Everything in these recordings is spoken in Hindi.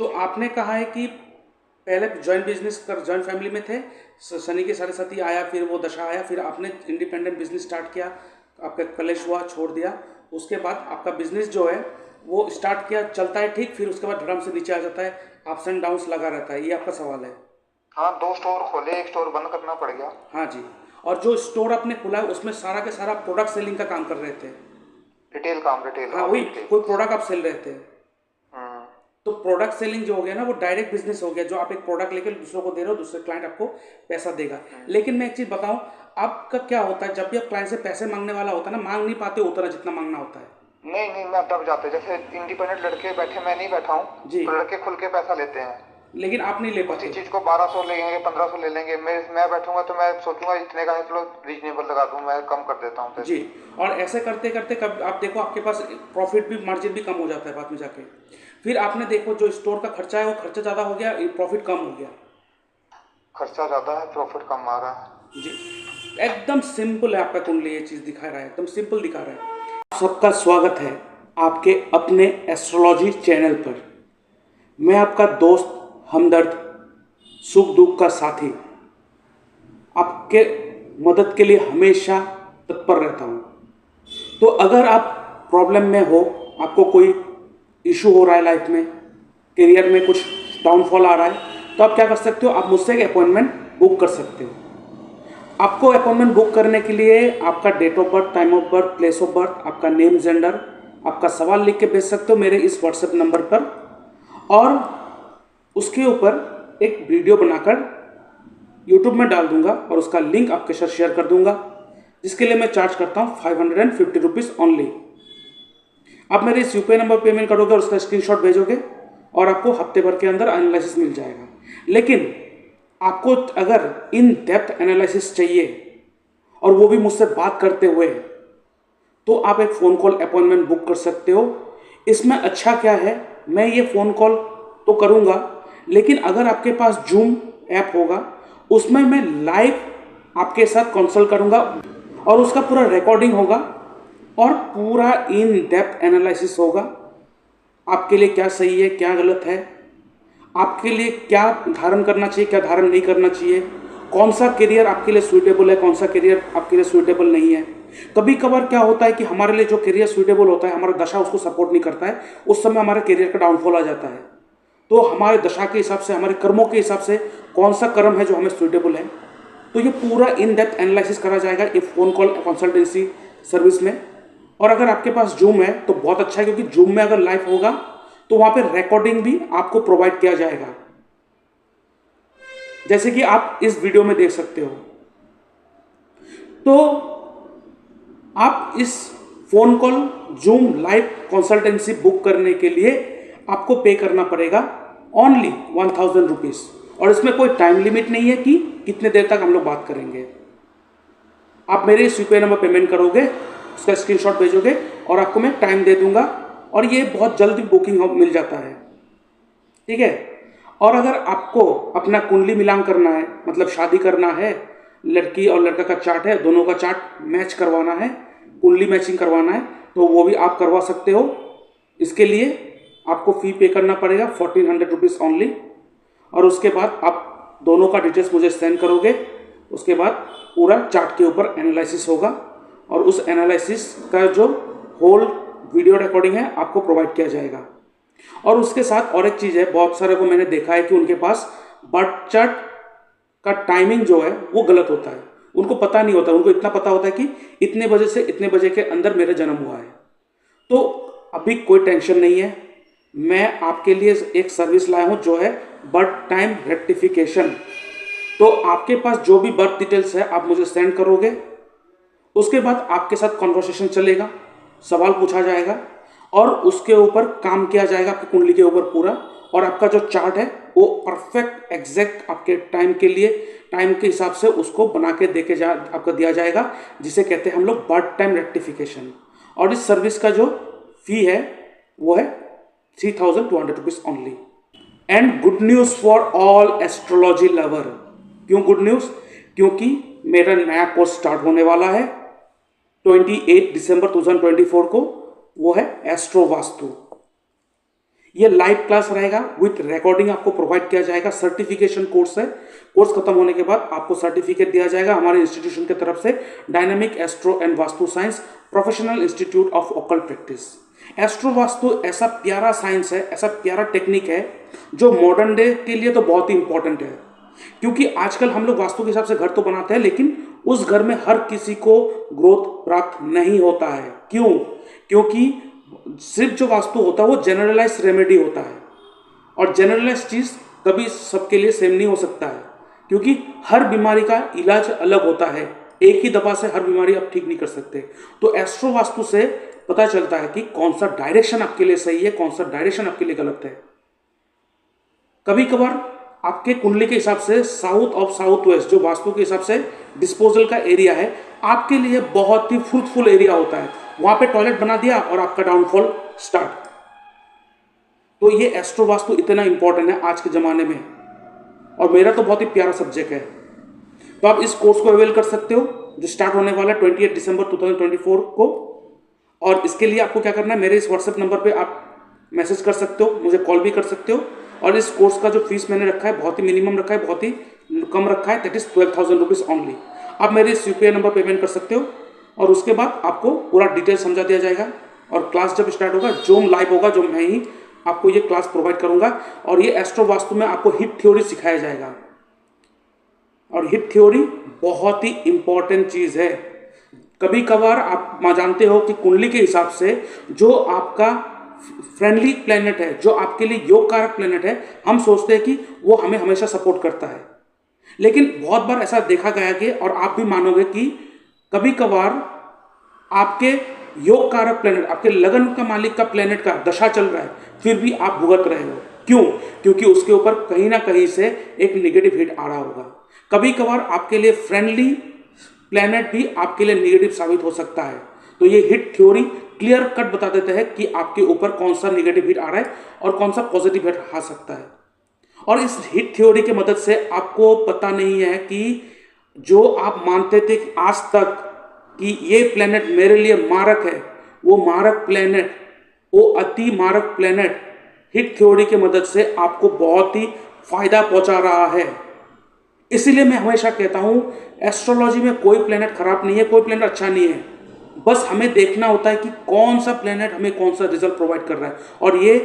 तो आपने कहा है कि पहले जॉइंट बिजनेस कर जॉइंट फैमिली में थे, शनि के साढ़े साथी आया, फिर वो दशा आया, फिर आपने इंडिपेंडेंट बिजनेस स्टार्ट किया, आपका कलेश हुआ, छोड़ दिया। उसके बाद आपका बिजनेस जो है वो स्टार्ट किया, चलता है ठीक, फिर उसके बाद धड़म से नीचे आ जाता है, अप्स एंड डाउन्स लगा रहता है, ये आपका सवाल है। हाँ, 2 स्टोर खोले, एक स्टोर बंद करना पड़ गया। हाँ जी। और जो स्टोर आपने खोला है उसमें सारा के सारा प्रोडक्ट सेलिंग का काम कर रहे थे? रिटेल काम, रिटेल, हाँ ओनली वही, रिटेल। कोई प्रोडक्ट आप सेल रहे थे? हम्म। तो प्रोडक्ट सेलिंग जो हो गया ना, वो डायरेक्ट बिजनेस हो गया, जो आप एक प्रोडक्ट लेकर दूसरों को दे रहे हो, दूसरे क्लाइंट आपको पैसा देगा। लेकिन मैं एक चीज़ बताऊं, आपका क्या होता है, जब भी आप क्लाइंट से पैसे मांगने वाला होता है ना, मांग नहीं पाते उतना जितना मांगना होता है। नहीं नहीं, मैं दब जाते, जैसे इंडिपेंडेंट लड़के बैठे, मैं नहीं बैठा हूँ, जी। तो लड़के खुल के पैसा लेते हैं। लेकिन आप नहीं ले उसी पाते। चीज को 1200 लेंगे, 1500 ले लेंगे। मैं बैठूंगा तो मैं सोचूंगा इतने का है, चलो रीजनेबल लगा दूं, मैं कम कर देता हूँ जी। पैसे। और ऐसे करते करते कब आप देखो आपके पास प्रॉफिट भी, मार्जिन भी कम हो जाता है बाद में जाके। फिर आपने देखो जो स्टोर का खर्चा है वो खर्चा ज़्यादा हो गया, प्रॉफिट कम हो गया। खर्चा ज्यादा है, प्रॉफिट कम आ रहा है। जी। एकदम सिंपल है आपका कुंडली, ये चीज़ दिखा रहा है, एकदम सिंपल दिखा रहा है। आप सबका स्वागत है आपके अपने एस्ट्रोलॉजी चैनल पर। मैं आपका दोस्त, हमदर्द, सुख दुख का साथी, आपके मदद के लिए हमेशा तत्पर रहता हूँ। तो अगर आप प्रॉब्लम में हो, आपको कोई इशू हो रहा है लाइफ में, करियर में कुछ डाउनफॉल आ रहा है, तो आप क्या कर सकते हो, आप मुझसे एक अपॉइंटमेंट बुक कर सकते हो। आपको अपॉइंटमेंट बुक करने के लिए आपका date of birth, time of birth, place of birth, आपका नेम, जेंडर, आपका सवाल लिख के भेज सकते हो मेरे इस व्हाट्सएप नंबर पर, और उसके ऊपर एक वीडियो बनाकर यूट्यूब में डाल दूंगा और उसका लिंक आपके साथ शेयर कर दूंगा, जिसके लिए मैं चार्ज करता हूँ 550 रुपीज़ ओनली। आप मेरे इस यूपीआई नंबर पेमेंट करोगे और उसका स्क्रीनशॉट भेजोगे और आपको हफ्ते भर के अंदर एनालिसिस मिल जाएगा। लेकिन आपको अगर इन डेप्थ एनालिसिस चाहिए और वो भी मुझसे बात करते हुए, तो आप एक फ़ोन कॉल अपॉइंटमेंट बुक कर सकते हो। इसमें अच्छा क्या है, मैं ये फ़ोन कॉल तो करूँगा, लेकिन अगर आपके पास जूम ऐप होगा, उसमें मैं लाइव आपके साथ कंसल्ट करूँगा और उसका पूरा रिकॉर्डिंग होगा और पूरा इन डेप्थ एनालिसिस होगा। आपके लिए क्या सही है, क्या गलत है, आपके लिए क्या धारण करना चाहिए, क्या धारण नहीं करना चाहिए, कौन सा करियर आपके लिए सूटेबल है, कौन सा करियर आपके लिए सूटेबल नहीं है। कभी कभार क्या होता है कि हमारे लिए जो करियर सूटेबल होता है, हमारा दशा उसको सपोर्ट नहीं करता है, उस समय हमारे करियर का डाउनफॉल आ जाता है। तो हमारे दशा के हिसाब से, हमारे कर्मों के हिसाब से कौन सा कर्म है जो हमें सूटेबल है, तो ये पूरा इन डेप्थ एनालिसिस करा जाएगा ये फ़ोन कॉल कंसल्टेंसी सर्विस में। और अगर आपके पास जूम है तो बहुत अच्छा है, क्योंकि जूम में अगर लाइव होगा तो वहाँ पे रिकॉर्डिंग भी आपको प्रोवाइड किया जाएगा, जैसे कि आप इस वीडियो में देख सकते हो। तो आप इस phone call zoom live consultancy book करने के लिए आपको पे करना पड़ेगा ओनली 1000 रुपीज़, और इसमें कोई टाइम लिमिट नहीं है कि कितने देर तक हम लोग बात करेंगे। आप मेरे इस यूपीआई नंबर पेमेंट करोगे, उसका स्क्रीनशॉट भेजोगे और आपको मैं टाइम दे दूंगा, और ये बहुत जल्दी बुकिंग मिल जाता है, ठीक है। और अगर आपको अपना कुंडली मिलान करना है, मतलब शादी करना है, लड़की और लड़का का चार्ट है, दोनों का चार्ट मैच करवाना है, कुंडली मैचिंग करवाना है, तो वो भी आप करवा सकते हो। इसके लिए आपको फ़ी पे करना पड़ेगा 1400 रुपीज़ ओनली, और उसके बाद आप दोनों का डिटेल्स मुझे सेंड करोगे। उसके बाद पूरा चार्ट के ऊपर एनालिसिस होगा, और उस एनालिसिस का जो होल वीडियो रिकॉर्डिंग है आपको प्रोवाइड किया जाएगा। और उसके साथ और एक चीज़ है, बहुत सारे को मैंने देखा है कि उनके पास बर्थ चार्ट का टाइमिंग जो है वो गलत होता है, उनको पता नहीं होता। उनको इतना पता होता है कि इतने बजे से इतने बजे के अंदर मेरा जन्म हुआ है। तो अभी कोई टेंशन नहीं है, मैं आपके लिए एक सर्विस लाया हूँ जो है बर्थ टाइम रेक्टिफिकेशन। तो आपके पास जो भी बर्थ डिटेल्स है आप मुझे सेंड करोगे, उसके बाद आपके साथ कॉन्वर्सेशन चलेगा, सवाल पूछा जाएगा और उसके ऊपर काम किया जाएगा, आपकी कुंडली के ऊपर पूरा। और आपका जो चार्ट है वो परफेक्ट एग्जैक्ट आपके टाइम के लिए, टाइम के हिसाब से उसको बना के आपको दिया जाएगा, जिसे कहते हैं हम लोग बर्थ टाइम रेक्टिफिकेशन। और इस सर्विस का जो फी है वो है 3200 rupees only. And good news for all astrology lover. क्यों गुड न्यूज़? क्योंकि मेरा नया कोर्स स्टार्ट होने वाला है 28 दिसंबर 2024 को, वो है एस्ट्रो वास्तु। ये लाइव क्लास रहेगा, विथ रिकॉर्डिंग आपको प्रोवाइड किया जाएगा। सर्टिफिकेशन कोर्स है। कोर्स खत्म होने के बाद आपको सर्टिफिकेट दिया जाएगा हमारे इंस्टीट्यूशन की तरफ से, dynamic astro and vastu science professional institute of occult practice. Astro vastu ऐसा प्यारा साइंस है, ऐसा प्यारा टेक्निक है जो मॉडर्न डे के लिए तो बहुत ही इंपॉर्टेंट है। क्योंकि आजकल हम लोग वास्तु के हिसाब से घर तो बनाते हैं, लेकिन उस घर में हर किसी को ग्रोथ प्राप्त नहीं होता है। क्यों? क्योंकि सिर्फ जो वास्तु होता है वो जनरलाइज रेमेडी होता है, और जनरलाइज चीज़ कभी सबके लिए सेम नहीं हो सकता है, क्योंकि हर बीमारी का इलाज अलग होता है। एक ही दवा से हर बीमारी आप ठीक नहीं कर सकते। तो एस्ट्रो वास्तु से पता चलता है कि कौन सा डायरेक्शन आपके लिए सही है, कौन सा डायरेक्शन आपके लिए गलत है। कभी कभार आपके कुंडली के हिसाब से साउथ ऑफ साउथ वेस्ट, जो वास्तु के हिसाब से डिस्पोजल का एरिया है, आपके लिए बहुत ही फ्रूटफुल एरिया होता है। वहां पे टॉयलेट बना दिया और आपका डाउनफॉल स्टार्ट। तो ये एस्ट्रो वास्तु इतना इंपॉर्टेंट है आज के ज़माने में, और मेरा तो बहुत ही प्यारा सब्जेक्ट है। तो आप इस कोर्स को अवेल कर सकते हो, जो स्टार्ट होने वाला है 28 दिसंबर 2024 को। और इसके लिए आपको क्या करना है, मेरे इस व्हाट्सएप नंबर पे आप मैसेज कर सकते हो, मुझे कॉल भी कर सकते हो। और इस कोर्स का जो फीस मैंने रखा है बहुत ही मिनिमम रखा है, बहुत ही कम रखा है, दैट इज़ 12,000 रुपीज़ ओनली। आप मेरे इस UPI नंबर पेमेंट कर सकते हो, और उसके बाद आपको पूरा डिटेल समझा दिया जाएगा। और क्लास जब स्टार्ट होगा, जो लाइव होगा, जो मैं ही आपको ये क्लास प्रोवाइड करूंगा। और ये एस्ट्रो वास्तु में आपको हिट थ्योरी सिखाया जाएगा, और हिट थ्योरी बहुत ही इंपॉर्टेंट चीज़ है। कभी कभार आप जानते हो कि कुंडली के हिसाब से जो आपका फ्रेंडली प्लेनेट है, जो आपके लिए योग कारक प्लेनेट है, हम सोचते हैं कि वो हमें हमेशा सपोर्ट करता है। लेकिन बहुत बार ऐसा देखा गया कि, और आप भी मानोगे कि कभी कभार आपके योग कारक प्लेनेट, आपके लगन का मालिक का प्लेनेट का दशा चल रहा है, फिर भी आप भुगत रहे हो। क्यों? क्योंकि उसके ऊपर कहीं ना कहीं से एक नेगेटिव हिट आ रहा होगा। कभी कभार आपके लिए फ्रेंडली प्लेनेट भी आपके लिए नेगेटिव साबित हो सकता है। तो ये हिट थ्योरी क्लियर कट बता देता है कि आपके ऊपर कौन सा नेगेटिव हिट आ रहा है और कौन सा पॉजिटिव हिट आ सकता है। और इस हिट थ्योरी की मदद से आपको पता नहीं है कि जो आप मानते थे आज तक कि ये प्लेनेट मेरे लिए मारक है, वो मारक प्लेनेट, वो अति मारक प्लेनेट हिट थ्योरी की मदद से आपको बहुत ही फायदा पहुंचा रहा है। इसीलिए मैं हमेशा कहता हूं, एस्ट्रोलॉजी में कोई प्लेनेट खराब नहीं है, कोई प्लेनेट अच्छा नहीं है। बस हमें देखना होता है कि कौन सा प्लेनेट हमें कौन सा रिजल्ट प्रोवाइड कर रहा है, और ये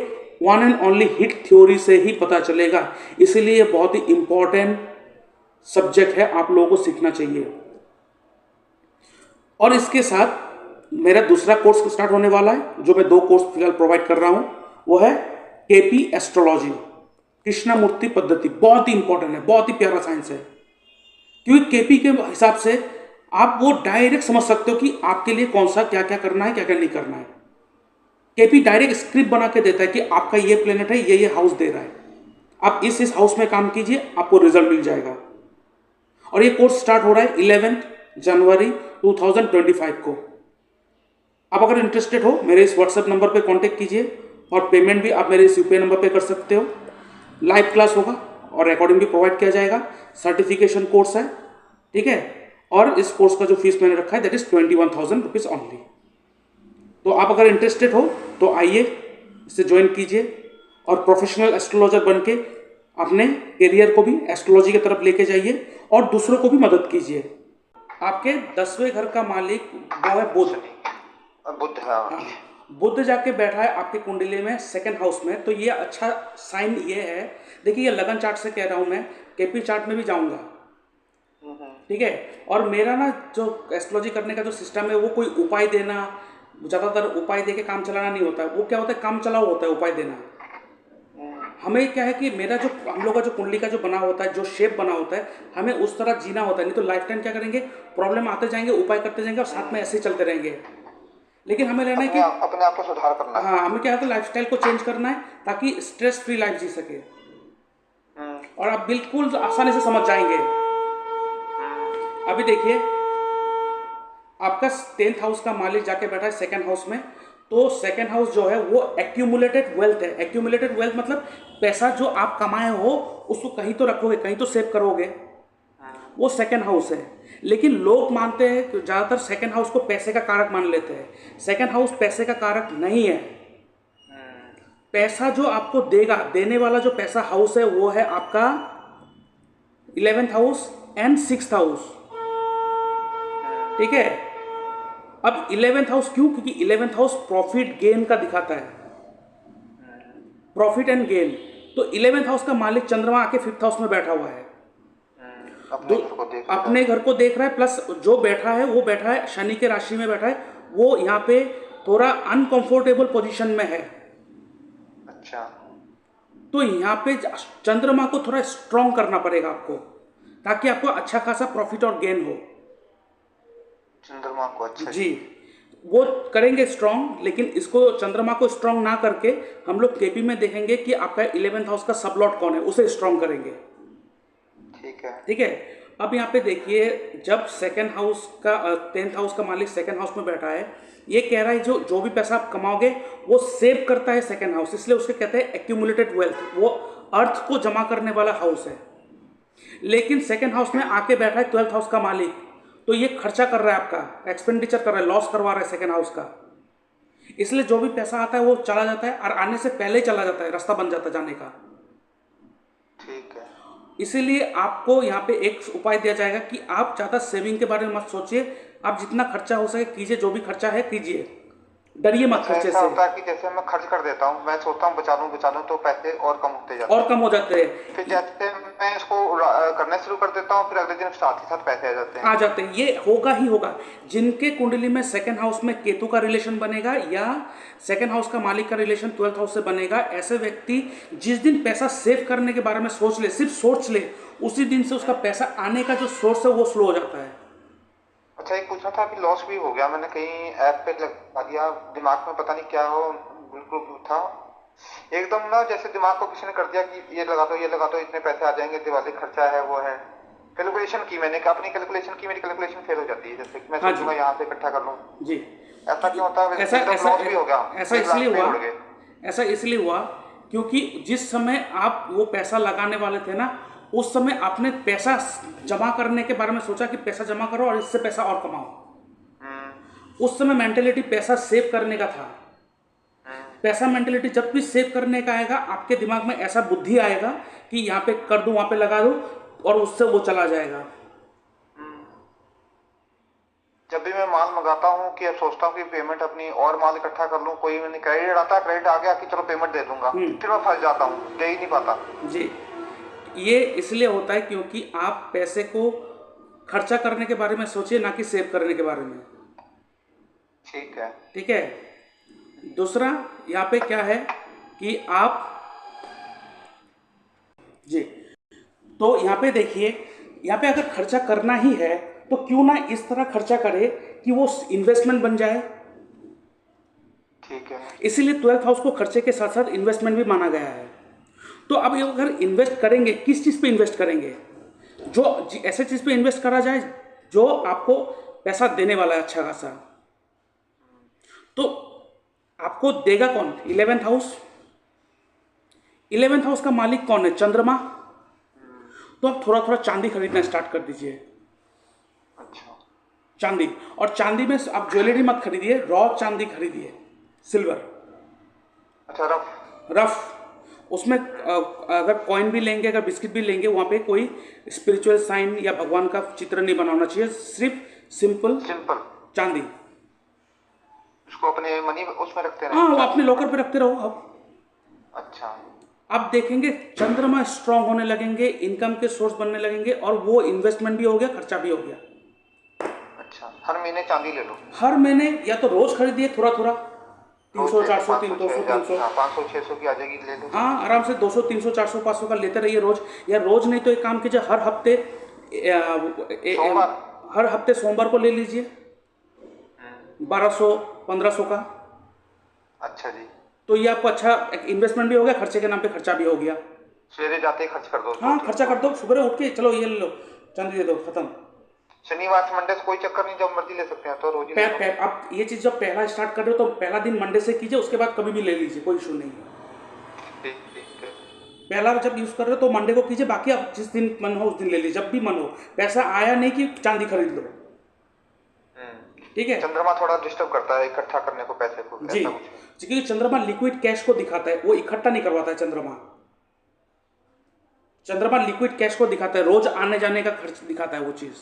one and only hit theory से ही पता चलेगा। इसीलिए बहुत ही इंपॉर्टेंट सब्जेक्ट है, आप लोगों को सीखना चाहिए। और इसके साथ मेरा दूसरा कोर्स स्टार्ट होने वाला है, जो मैं 2 कोर्स फिलहाल प्रोवाइड कर रहा हूं, वो है KP एस्ट्रोलॉजी, कृष्णमूर्ति पद्धति। बहुत ही इंपॉर्टेंट है, बहुत ही प्यारा साइंस है, क्योंकि KP के हिसाब से आप वो डायरेक्ट समझ सकते हो कि आपके लिए कौन सा क्या क्या करना है, क्या क्या नहीं करना है। KP डायरेक्ट स्क्रिप्ट बना के देता है कि आपका ये प्लेनेट है, ये हाउस दे रहा है, आप इस हाउस में काम कीजिए, आपको रिजल्ट मिल जाएगा। और ये कोर्स स्टार्ट हो रहा है 11 जनवरी 2025 को। आप अगर इंटरेस्टेड हो, मेरे इस व्हाट्सएप नंबर पे कांटेक्ट कीजिए, और पेमेंट भी आप मेरे इस UPI नंबर पे कर सकते हो। लाइव क्लास होगा और रिकॉर्डिंग भी प्रोवाइड किया जाएगा। सर्टिफिकेशन कोर्स है, ठीक है। और इस कोर्स का जो फीस मैंने रखा है दैट इज 21,000 रुपीज़ ओनली। तो आप अगर इंटरेस्टेड हो तो आइए, इसे ज्वाइन कीजिए, और प्रोफेशनल एस्ट्रोलॉजर बन के अपने करियर को भी एस्ट्रोलॉजी की तरफ लेके जाइए, और दूसरों को भी मदद कीजिए। आपके 10वें घर का मालिक वो है बुध। बुध, हाँ। बुध जाके बैठा है आपकी कुंडली में 2nd हाउस में। तो ये अच्छा साइन ये है, देखिए ये लगन चार्ट से कह रहा हूँ मैं, KP चार्ट में भी जाऊँगा, ठीक है। और मेरा ना जो एस्ट्रोलॉजी करने का जो सिस्टम है, वो कोई उपाय देना, ज़्यादातर उपाय दे के काम चलाना नहीं होता है। वो क्या होता है, काम चलाओ होता है उपाय देना। हमें क्या है कि मेरा जो, हम लोग का जो कुंडली का जो बना होता है, जो शेप बना होता है, हमें उस तरह जीना होता है। नहीं तो लाइफ टाइम क्या करेंगे, प्रॉब्लम आते जाएंगे, उपाय करते जाएंगे, और साथ में ऐसे ही चलते रहेंगे। लेकिन हमें रहना है कि अपने आप को सुधार करना है। हाँ, हमें क्या है कि लाइफस्टाइल को चेंज करना है, ताकि स्ट्रेस फ्री लाइफ जी सके, और आप बिल्कुल आसानी से समझ जाएंगे। अभी देखिए, आपका 10th हाउस का मालिक जाके बैठा है 2nd हाउस में। तो 2nd हाउस जो है वो एक्यूमुलेटेड वेल्थ है। एक्यूमुलेटेड वेल्थ मतलब पैसा जो आप कमाए हो उसको कहीं तो रखोगे, कहीं तो सेव करोगे, वो 2nd हाउस है। लेकिन लोग मानते हैं कि ज़्यादातर 2nd हाउस को पैसे का कारक मान लेते हैं। 2nd हाउस पैसे का कारक नहीं है। पैसा जो आपको देगा, देने वाला जो पैसा हाउस है वो है आपका 11th house and 6th house. ठीक है। अब 11th हाउस क्यों? क्योंकि 11th हाउस प्रॉफिट गेन का दिखाता है, प्रॉफिट एंड गेन। तो 11th हाउस का मालिक चंद्रमा आके 5th हाउस में बैठा हुआ है, अपने घर को देख रहा है, प्लस जो बैठा है वो बैठा है शनि के राशि में बैठा है, वो यहाँ पे थोड़ा अनकंफर्टेबल पोजीशन में है। अच्छा। तो यहाँ पे चंद्रमा को थोड़ा स्ट्रॉन्ग करना पड़ेगा आपको, ताकि आपको अच्छा खासा प्रॉफिट और गेन हो। चंद्रमा को अच्छा जी, वो करेंगे स्ट्रॉन्ग, लेकिन इसको चंद्रमा को स्ट्रॉन्ग ना करके हम लोग केपी में देखेंगे कि आपका 11th हाउस का सबलॉट कौन है, उसे स्ट्रॉन्ग करेंगे। ठीक है। ठीक है। अब यहाँ पे देखिए, जब 2nd हाउस का 10th हाउस का मालिक 2nd हाउस में बैठा है, ये कह रहा है जो भी पैसा आप कमाओगे वो सेव करता है 2nd हाउस, इसलिए उसके कहते हैं एक्यूमुलेटेड वेल्थ, वो अर्थ को जमा करने वाला हाउस है। लेकिन 2nd हाउस में आके बैठा है 12th हाउस का मालिक, तो ये खर्चा कर रहा है, आपका एक्सपेंडिचर कर रहा है, लॉस करवा रहा है 2nd हाउस का। इसलिए जो भी पैसा आता है वो चला जाता है, और आने से पहले चला जाता है, रास्ता बन जाता है जाने का। ठीक है। इसीलिए आपको यहाँ पे एक उपाय दिया जाएगा कि आप ज़्यादा सेविंग के बारे में मत सोचिए, आप जितना खर्चा हो सके कीजिए, जो भी खर्चा है कीजिए, डरिए मत खर्चे ऐसा से। होता है कि जैसे मैं खर्च कर देता हूँ, मैं सोचता हूँ बचा लूँ तो पैसे और कम होते जाते हैं, और कम हो जाते हैं। फिर जैसे मैं इसको करना शुरू कर देता हूँ, फिर अगले दिन साथ ही साथ पैसे आ जाते हैं। ये होगा ही होगा। जिनके कुंडली में 2nd हाउस में केतु का रिलेशन बनेगा या 2nd हाउस का मालिक का रिलेशन 12th हाउस से बनेगा, ऐसे व्यक्ति जिस दिन पैसा सेव करने के बारे में सोच ले, सिर्फ सोच ले, उसी दिन से उसका पैसा आने का जो सोर्स है वो स्लो हो जाता है। अच्छा, एक पूछना था कि लॉस भी हो गया, मैंने कहीं ऐप पे लगा दिया, दिमाग में पता नहीं क्या हो, बिल्कुल था एकदम ना, जैसे दिमाग को किसी ने कर दिया कि ये लगा दो इतने पैसे आ जाएंगे, दिवाली खर्चा है वो है। कैलकुलेशन की मैंने, अपनी कैलकुलेशन की, मेरी कैलकुलेशन फेल हो जाती है, जैसे कि मैं सोचूंगा यहाँ से इकट्ठा कर लूँ जी। ऐसा क्यों होता है? लॉस भी हो गया। ऐसा इसलिए हुआ क्योंकि जिस समय आप वो पैसा लगाने वाले थे ना, उस समय आपने पैसा जमा करने के बारे में सोचा कि पैसा जमा करो और इससे पैसा और कमाओ। उस समय मेंटेलिटी पैसा सेव करने का था। पैसा मेंटेलिटी जब भी सेव करने का आएगा, आपके दिमाग में ऐसा बुद्धि आएगा कि यहाँ पे कर दूं, वहां पे लगा दूं, और उससे वो चला जाएगा। जब भी मैं माल मंगाता हूँ कि अब सोचता हूँ कि पेमेंट अपनी और माल इकट्ठा कर लूँ, कोई मैंने क्रेडिट आता है, क्रेडिट आ गया कि चलो पेमेंट दे दूंगा, फिर मैं फंस जाता हूँ, दे ही नहीं पाता। जी, ये इसलिए होता है क्योंकि आप पैसे को खर्चा करने के बारे में सोचिए, ना कि सेव करने के बारे में। ठीक है। ठीक है। दूसरा यहाँ पे क्या है कि आप जी, तो यहाँ पे देखिए, यहाँ पे अगर खर्चा करना ही है तो क्यों ना इस तरह खर्चा करे कि वो इन्वेस्टमेंट बन जाए। ठीक है। इसीलिए 12th हाउस को खर्चे के साथ साथ इन्वेस्टमेंट भी माना गया है। तो अब अगर इन्वेस्ट करेंगे, किस चीज़ पे इन्वेस्ट करेंगे? जो ऐसे चीज़ पे इन्वेस्ट करा जाए जो आपको पैसा देने वाला है अच्छा खासा। तो आपको देगा कौन? 11th house. 11th हाउस का मालिक कौन है? चंद्रमा। तो आप थोड़ा थोड़ा चांदी खरीदना स्टार्ट कर दीजिए। अच्छा। चांदी, और चांदी में आप ज्वेलरी मत खरीदिए, रॉ चांदी खरीदिए, सिल्वर। अच्छा, रफ। उसमें अगर कॉइन भी लेंगे, अगर बिस्किट भी लेंगे, वहाँ पे कोई स्पिरिचुअल साइन या भगवान का चित्र नहीं बनाना चाहिए, सिर्फ सिंपल चांदी। उसको अपने मनी उसमें रखते रहे? हाँ, वो अपने लॉकर पे रखते रहो। अब अच्छा, अब देखेंगे चंद्रमा स्ट्रांग होने लगेंगे, इनकम के सोर्स बनने लगेंगे, और वो इन्वेस्टमेंट भी हो गया, खर्चा भी हो गया। अच्छा, हर महीने चांदी ले लो? हर महीने, या तो रोज खरीदिए थोड़ा थोड़ा, 300 400 300 300 500 600 की आ जाएगी, ले लो। हाँ, आराम से 200 300 400 500 का लेते रहिए रोज, या रोज नहीं तो एक काम कीजिए, हर हफ्ते सोमवार को ले लीजिए 1200 1500 का। अच्छा जी। तो ये आपको अच्छा इन्वेस्टमेंट भी हो गया, खर्चे के नाम पे खर्चा भी हो गया। सवेरे जाते ही खर्च कर दो। हाँ, खर्चा कर दो, सुबह उठ के चलो ये ले लो, चांदी दे दो, खत्म। शनिवार से मंडे से कोई चक्कर नहीं, जब मर्जी ले सकते हैं, तो रोज ही आप ये चीज़ जब पहला स्टार्ट कर रहे हो तो पहला दिन मंडे से कीजिए, उसके बाद कभी भी ले लीजिए, कोई इशू नहीं है। पहला जब यूज़ कर रहे हो तो मंडे को कीजिए, बाकी आप जिस दिन मन हो उस दिन ले लीजिए, जब भी मन हो। पैसा आया नहीं कि चांदी खरीद लो, ठीक है। चंद्रमा थोड़ा डिस्टर्ब करता है इकट्ठा करने को, पैसे को। जी, क्योंकि चंद्रमा लिक्विड कैश को दिखाता है, वो इकट्ठा नहीं करवाता है। चंद्रमा लिक्विड कैश को दिखाता है, रोज आने जाने का खर्च दिखाता है वो चीज।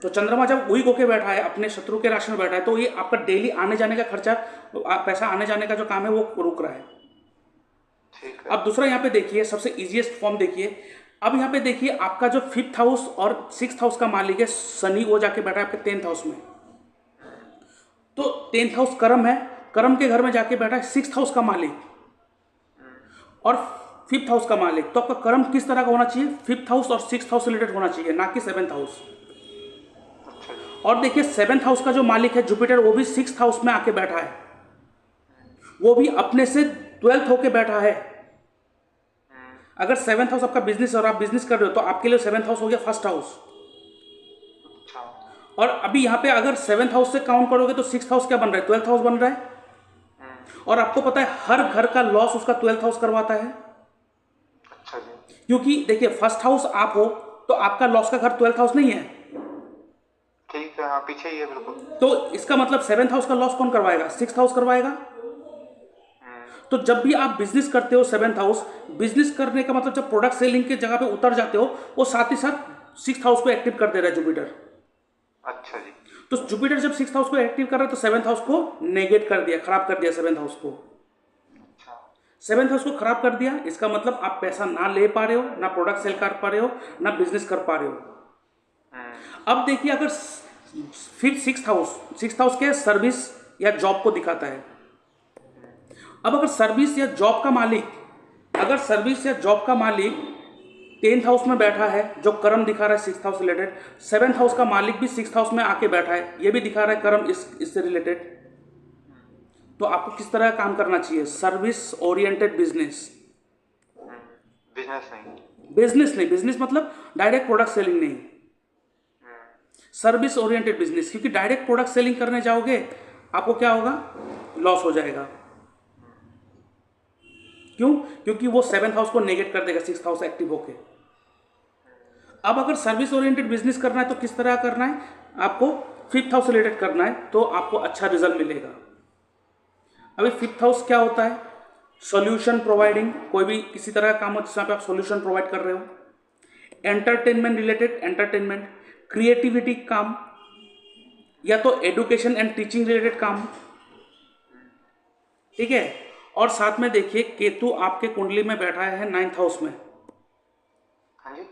तो चंद्रमा जब वीक होके बैठा है, अपने शत्रु के राशि में बैठा है, तो ये आपका डेली आने जाने का खर्चा, पैसा आने जाने का जो काम है वो रुक रहा है। ठीक है। अब दूसरा यहाँ पे देखिए, सबसे इजीएस्ट फॉर्म देखिए। अब यहाँ पे देखिए, आपका जो 5th हाउस और 6th हाउस का मालिक है शनि, वो जाके बैठा है आपके 10th हाउस में। तो 10th हाउस कर्म है, कर्म के घर में जाके बैठा है 6th हाउस का मालिक और 5th हाउस का मालिक। तो आपका कर्म किस तरह का होना चाहिए? 5th हाउस और 6th हाउस रिलेटेड होना चाहिए, ना कि 7th हाउस। और देखिए 7th हाउस का जो मालिक है जुपिटर, वो भी 6th हाउस में आके बैठा है, वो भी अपने से 12th होके बैठा है। अगर 7th हाउस आपका बिजनेस और आप बिजनेस कर रहे हो, तो आपके लिए 7th हाउस हो गया 1st हाउस। और अभी यहाँ पे अगर 7th हाउस से काउंट करोगे तो 6th हाउस क्या बन रहा है? 12th हाउस बन रहा है। और आपको पता है हर घर का लॉस उसका 12th हाउस करवाता है। अच्छा जी। क्योंकि देखिए 1st हाउस आप हो तो आपका लॉस का घर 12th हाउस नहीं है। ठीक है, हाँ पीछे ही है बिल्कुल। तो इसका मतलब 7th हाउस का लॉस कौन करवाएगा? 6th हाउस करवाएगा। तो जब भी आप बिजनेस करते हो 7th हाउस, बिजनेस करने का मतलब जब प्रोडक्ट सेलिंग के जगह पे उतर जाते हो, वो साथ ही साथ 6th हाउस को एक्टिव कर दे रहा है जुपिटर। अच्छा जी। तो जुपिटर जब 6th हाउस को एक्टिव कर रहा है तो 7th हाउस को नेगेट कर दिया, खराब कर दिया 7th हाउस को। 7th हाउस को खराब कर दिया, इसका मतलब आप पैसा ना ले पा रहे हो, ना प्रोडक्ट सेल कर पा रहे हो, ना बिजनेस कर पा रहे हो। अब देखिए, अगर फिर 6th हाउस के सर्विस या जॉब को दिखाता है। अब अगर सर्विस या जॉब का मालिक, 10th हाउस में बैठा है, जो कर्म दिखा रहा है 6th house related, 7th house का मालिक भी 6th हाउस में आके बैठा है, ये भी दिखा रहा है कर्म इससे रिलेटेड। तो आपको किस तरह का काम करना चाहिए? Service oriented business. बिजनेस मतलब डायरेक्ट प्रोडक्ट सेलिंग नहीं, सर्विस ओरिएंटेड बिजनेस। क्योंकि डायरेक्ट प्रोडक्ट सेलिंग करने जाओगे आपको क्या होगा? लॉस हो जाएगा। क्यों? क्योंकि वो 7th हाउस को नेगेट कर देगा 6th हाउस एक्टिव होके। अब अगर सर्विस ओरिएंटेड बिजनेस करना है तो किस तरह करना है? आपको 5th हाउस रिलेटेड करना है, तो आपको अच्छा रिजल्ट मिलेगा। अभी 5th हाउस क्या होता है? सॉल्यूशन प्रोवाइडिंग, कोई भी किसी तरह का काम हो जिसमें आप सॉल्यूशन प्रोवाइड कर रहे हो। एंटरटेनमेंट रिलेटेड, एंटरटेनमेंट, क्रिएटिविटी काम, या तो एजुकेशन एंड टीचिंग रिलेटेड काम। ठीक है। और साथ में देखिए केतु आपके कुंडली में बैठा है 9th हाउस में। हाँ जी।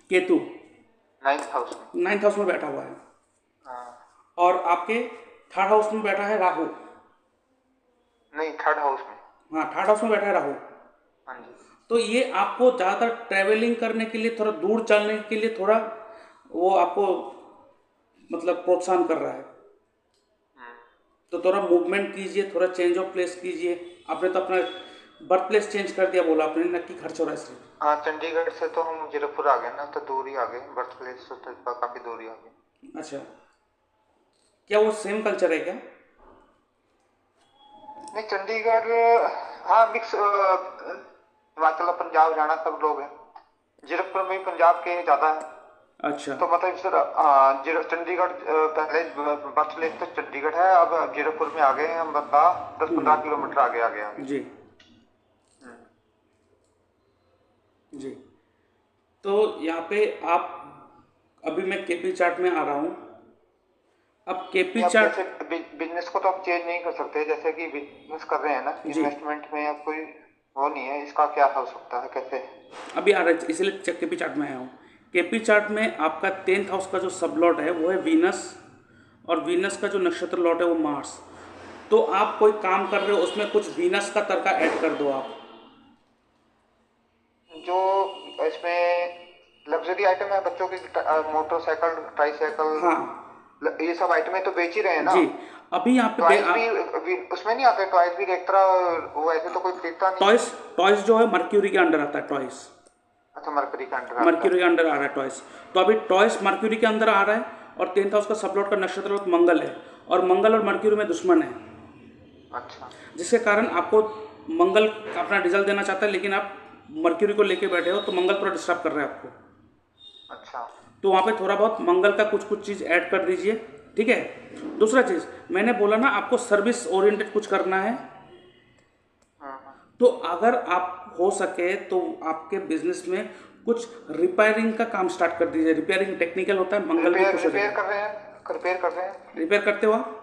केतु 9th हाउस में बैठा हुआ है। हाँ। और आपके 3rd हाउस में बैठा है राहु। नहीं, 3rd हाउस में। हाँ, 3rd हाउस में बैठा है राहु। हाँ जी। तो ये आपको ज़्यादातर ट्रैवलिंग करने के लिए, थोड़ा दूर चलने के लिए, थोड़ा वो आपको मतलब प्रोत्साहन कर रहा है। तो थोड़ा मूवमेंट कीजिए, थोड़ा चेंज ऑफ प्लेस कीजिए। आपने तो अपना बर्थ प्लेस चेंज कर दिया, बोला आपने, नक्की खर्च हो रहा है इसलिए। हाँ, चंडीगढ़ से तो हम जीरकपुर आ गए ना, तो दूर ही आ गए, बर्थ प्लेस से तो काफी दूर ही आ गए। अच्छा, क्या वो सेम कल्चर है क्या? नहीं, चंडीगढ़ हाँ मिक्स, हिमाचल और पंजाब जाना सब लोग हैं। जीरकपुर में पंजाब के ज्यादा है। अच्छा। तो मतलब सर चंडीगढ़ पहले बर्थ प्लेस तो चंडीगढ़ है, अब जीरकपुर में आ गए हैं हम, बता 10-15 किलोमीटर आगे जी जी। तो यहाँ पे आप, अभी मैं केपी चार्ट में आ रहा हूँ। अब केपी चार्ट, बिजनेस को तो आप चेंज नहीं कर सकते, जैसे कि बिजनेस कर रहे हैं ना, इन्वेस्टमेंट में अब कोई वो नहीं है, इसका क्या हो सकता है, कैसे? अभी आ रहा है, इसलिए केपी चार्ट में आया हूँ। केपी चार्ट में आपका 10th हाउस का जो सब लॉट है वो है वीनस, और वीनस का जो नक्षत्र लॉट है वो मार्स। तो आप कोई काम कर रहे हो, उसमें कुछ वीनस का तड़का ऐड कर दो आप। जो इसमें लग्जरी आइटम है, बच्चों की मोटरसाइकिल, ट्राईसाइकिल, हाँ, ये सब आइटम तो बेच ही रहे हैं ना जी। अभी यहाँ पे टॉयज भी उसमें नहीं आते, टॉयज भी एक तरह, वो ऐसे तो कोई खरीदता नहीं। टॉयज जो है मर्क्यूरी के अंडर आता है, टॉयज। अच्छा, मर्क्यूरी के अंडर आ रहा है टॉयज। तो अभी टॉयज मर्क्यूरी के अंदर आ रहा है, और 10th हाउस का सबलॉट का नक्षत्र मंगल है, और मंगल और मर्क्यूरी में दुश्मन है। अच्छा। जिसके कारण आपको मंगल अपना रिजल्ट देना चाहता है, लेकिन आप मर्क्यूरी को लेके बैठे हो, तो मंगल पूरा डिस्टर्ब कर रहा है आपको। अच्छा। तो वहाँ पे थोड़ा बहुत मंगल का कुछ चीज़ ऐड कर दीजिए। ठीक है। दूसरा चीज़ मैंने बोला ना, आपको सर्विस ओरिएंटेड कुछ करना है, तो अगर आप हो सके तो आपके बिजनेस में कुछ रिपेयरिंग का काम स्टार्ट कर दीजिए। रिपेयरिंग टेक्निकल होता है, मंगल भी खुश हो रिपेयर जाएगा। कर रहे हैं, रिपेयर कर रहे हैं। रिपेयर करते हो आप?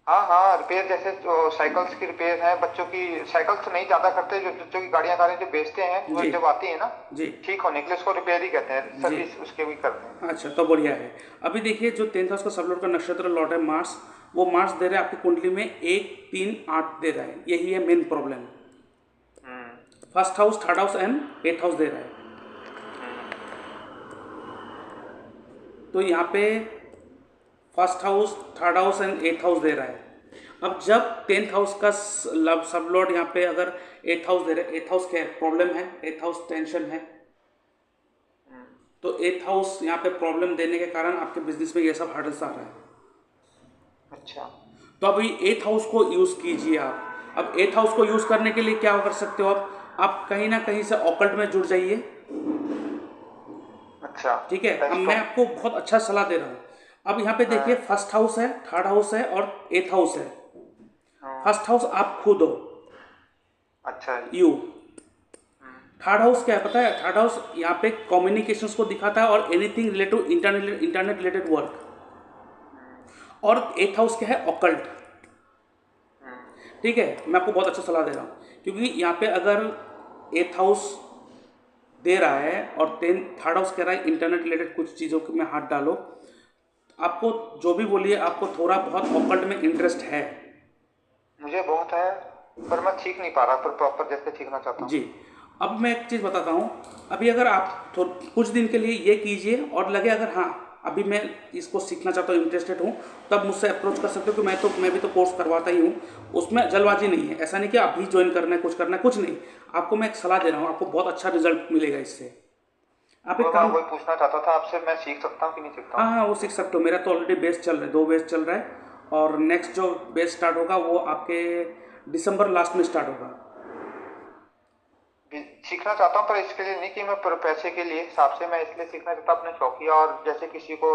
हाँ हाँ, रिपेयर जैसे जो साइकिल्स की रिपेयर है, बच्चों की साइकिल्स नहीं ज्यादा करते, जो बच्चों की गाड़ियां गाड़ियां जो बेचते हैं, वो जी जब आती है ना जी ठीक होने के लिए, उसको रिपेयर ही कहते हैं, जी। सर्विस उसके भी करते हैं। अच्छा, तो बढ़िया है। अभी देखिए, जो 10th हाउस का सब लॉर्ड का नक्षत्र लॉर्ड है मार्स, वो मार्स दे रहा है आपकी कुंडली में 1 3 8 दे रहा है। यही है main problem. First house, third house and 8th house दे रहा है। तो यहाँ पे first house, third house and 8th house दे रहा है। अब जब 10th हाउस का सब लॉर्ड यहाँ पे अगर 8th हाउस दे रहा है, 8th हाउस क्या है? प्रॉब्लम है, 8th हाउस टेंशन है। तो 8th हाउस यहाँ पे प्रॉब्लम देने के कारण आपके बिजनेस में ये सब हर्डल्स आ रहा है। अच्छा। तो अभी 8th हाउस को यूज़ कीजिए आप। अब 8th हाउस को यूज़ करने के लिए क्या कर सकते हो आप कहीं ना कहीं से ऑकल्ट में जुड़ जाइए। अच्छा। ठीक है, अब मैं आपको बहुत अच्छा सलाह दे रहा हूँ। अब यहाँ पे देखिए, फर्स्ट हाउस है, थर्ड हाउस है और 8th हाउस है। फर्स्ट हाउस आप खुद हो, अच्छा। यू। थर्ड हाउस क्या है पता है? थर्ड हाउस यहाँ पे कम्युनिकेशंस को दिखाता है और anything related to internet related work. और 8th हाउस क्या है? ऑकल्ट। ठीक है, मैं आपको बहुत अच्छा सलाह दे रहा हूँ, क्योंकि यहाँ पे अगर 8th हाउस दे रहा है और थर्ड हाउस कह रहा है इंटरनेट रिलेटेड कुछ चीज़ों में हाथ डालो। आपको जो भी बोलिए, आपको थोड़ा बहुत ऑकल्ट में इंटरेस्ट है? मुझे बहुत है, पर मैं सीख नहीं पा रहा, पर प्रॉपर जैसे सीखना चाहता हूँ। जी। अब मैं एक चीज़ बताता हूँ। अभी अगर आप कुछ दिन के लिए ये कीजिए और लगे अगर हाँ अभी मैं इसको सीखना चाहता हूँ, इंटरेस्टेड हूँ, तब मुझसे अप्रोच कर सकते हो कि मैं भी तो कोर्स करवाता ही हूँ। उसमें जल्दबाजी नहीं है, ऐसा नहीं कि अभी ज्वाइन करना है, कुछ नहीं। आपको मैं एक सलाह दे रहा हूँ, आपको बहुत अच्छा रिजल्ट मिलेगा इससे। आप एक मैं काम, वही पूछना चाहता था आपसे, मैं सीख सकता हूँ कि नहीं सीखता हाँ हूँ? हाँ, वो सीख सकते हो। मेरा तो ऑलरेडी बेस चल रहा है, 2 बेस चल रहा है। और नेक्स्ट जो बेस स्टार्ट होगा वो आपके दिसंबर लास्ट में स्टार्ट होगा। सीखना चाहता हूँ, पर इसके लिए नहीं कि मैं पैसे के लिए हिसाब से, मैं इसलिए सीखना चाहता हूँ अपने शौकिया, और जैसे किसी को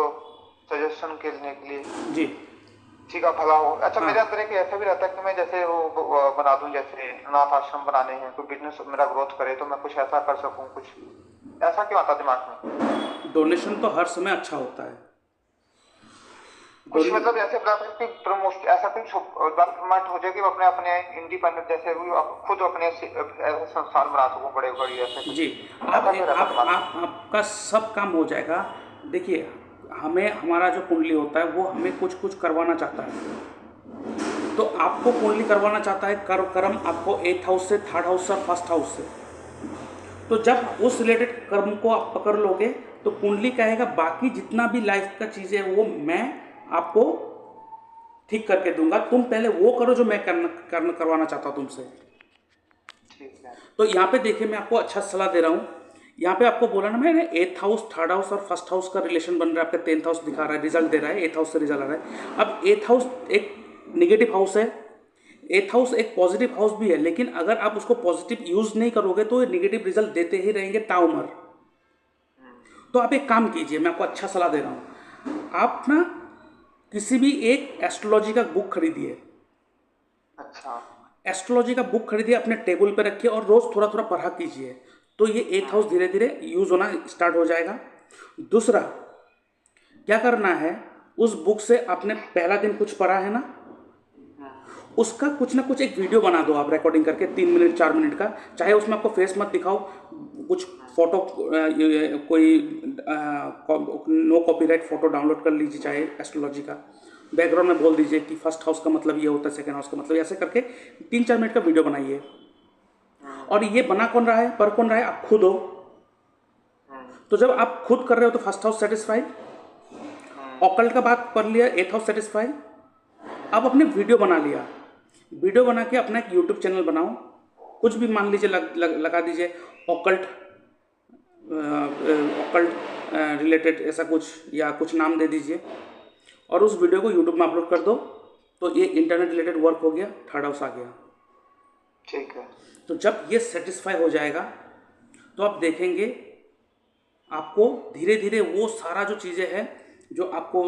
सजेशन के लेने के लिए, जी किसी का भला हो। अच्छा, हाँ। मेरे अंदर एक ऐसा भी रहता है कि मैं जैसे वो बना दूं, जैसे अनाथ आश्रम बनाने हैं, कोई बिजनेस मेरा ग्रोथ करे, तो मैं कुछ ऐसा कर सकूं, कुछ ऐसा क्यों आता दिमाग में? डोनेशन तो हर समय अच्छा होता है। कुछ मतलब ऐसे कि प्रमोशन, ऐसा कुछ डेवलपमेंट हो जाए कि मैं अपने अपने इंडिपेंडेंट जैसे खुद अपने ऐसे संस्थान बना सकूं, बड़े बड़ी, ऐसे कुछ जी, ऐसा क्यों रहता दिमाग में? आपका सब काम हो जाएगा। देखिए, हमें हमारा जो कुंडली होता है वो हमें कुछ कुछ करवाना चाहता है। तो आपको कुंडली करवाना चाहता है कर्म आपको 8th हाउस से, थर्ड हाउस से और फर्स्ट हाउस से। तो जब उस रिलेटेड कर्म को आप पकड़ लोगे तो कुंडली कहेगा बाकी जितना भी लाइफ का चीज़ें है वो मैं आपको ठीक करके दूंगा, तुम पहले वो करो जो मैं करवाना चाहता हूँ तुमसे। ठीक है। तो यहाँ पे देखिए, मैं आपको अच्छा सलाह दे रहा हूँ। यहाँ पे आपको बोला ना मैंने, 8th हाउस, थर्ड हाउस और फर्स्ट हाउस का रिलेशन बन रहा है, आपका 10th हाउस दिखा रहा है, रिजल्ट दे रहा है, 8th हाउस से रिजल्ट आ रहा है। अब 8th हाउस एक निगेटिव हाउस है, 8th हाउस एक पॉजिटिव हाउस भी है, लेकिन अगर आप उसको पॉजिटिव यूज नहीं करोगे तो ये निगेटिव रिजल्ट देते ही रहेंगे ताउमर। तो आप एक काम कीजिए, मैं आपको अच्छा सलाह दे रहा हूँ। आप ना किसी भी एक एस्ट्रोलॉजी का बुक खरीदिए। अच्छा। एस्ट्रोलॉजी का बुक खरीदिए, अपने टेबल पे रखिए और रोज थोड़ा थोड़ा पढ़ा कीजिए। तो ये 8th हाउस धीरे धीरे यूज होना स्टार्ट हो जाएगा। दूसरा क्या करना है, उस बुक से आपने पहला दिन कुछ पढ़ा है ना, उसका कुछ ना कुछ एक वीडियो बना दो आप, रिकॉर्डिंग करके 3 मिनट 4 मिनट का। चाहे उसमें आपको फेस मत दिखाओ, कुछ फोटो, कोई नो कॉपीराइट फोटो डाउनलोड कर लीजिए, चाहे एस्ट्रोलॉजी का। बैकग्राउंड में बोल दीजिए कि फर्स्ट हाउस का मतलब ये होता है, सेकंड हाउस का मतलब, ऐसे करके 3-4 मिनट का वीडियो बनाइए। और ये बना कौन रहा है, पढ़ कौन रहा है? आप खुद हो। तो जब आप खुद कर रहे हो तो फर्स्ट हाउस सेटिस्फाइड, ऑकल्ट का बात पढ़ लिया, 8th हाउस सेटिस्फाइड। अब अपने वीडियो बना लिया, वीडियो बना के अपना एक यूट्यूब चैनल बनाओ, कुछ भी मान लीजिए, लगा दीजिए ऑकल्ट रिलेटेड ऐसा कुछ, या कुछ नाम दे दीजिए, और उस वीडियो को यूट्यूब में अपलोड कर दो। तो ये इंटरनेट रिलेटेड वर्क हो गया, थर्ड हाउस आ गया। ठीक है। तो जब ये सेटिस्फाई हो जाएगा तो आप देखेंगे आपको धीरे धीरे वो सारा जो चीज़ें हैं जो आपको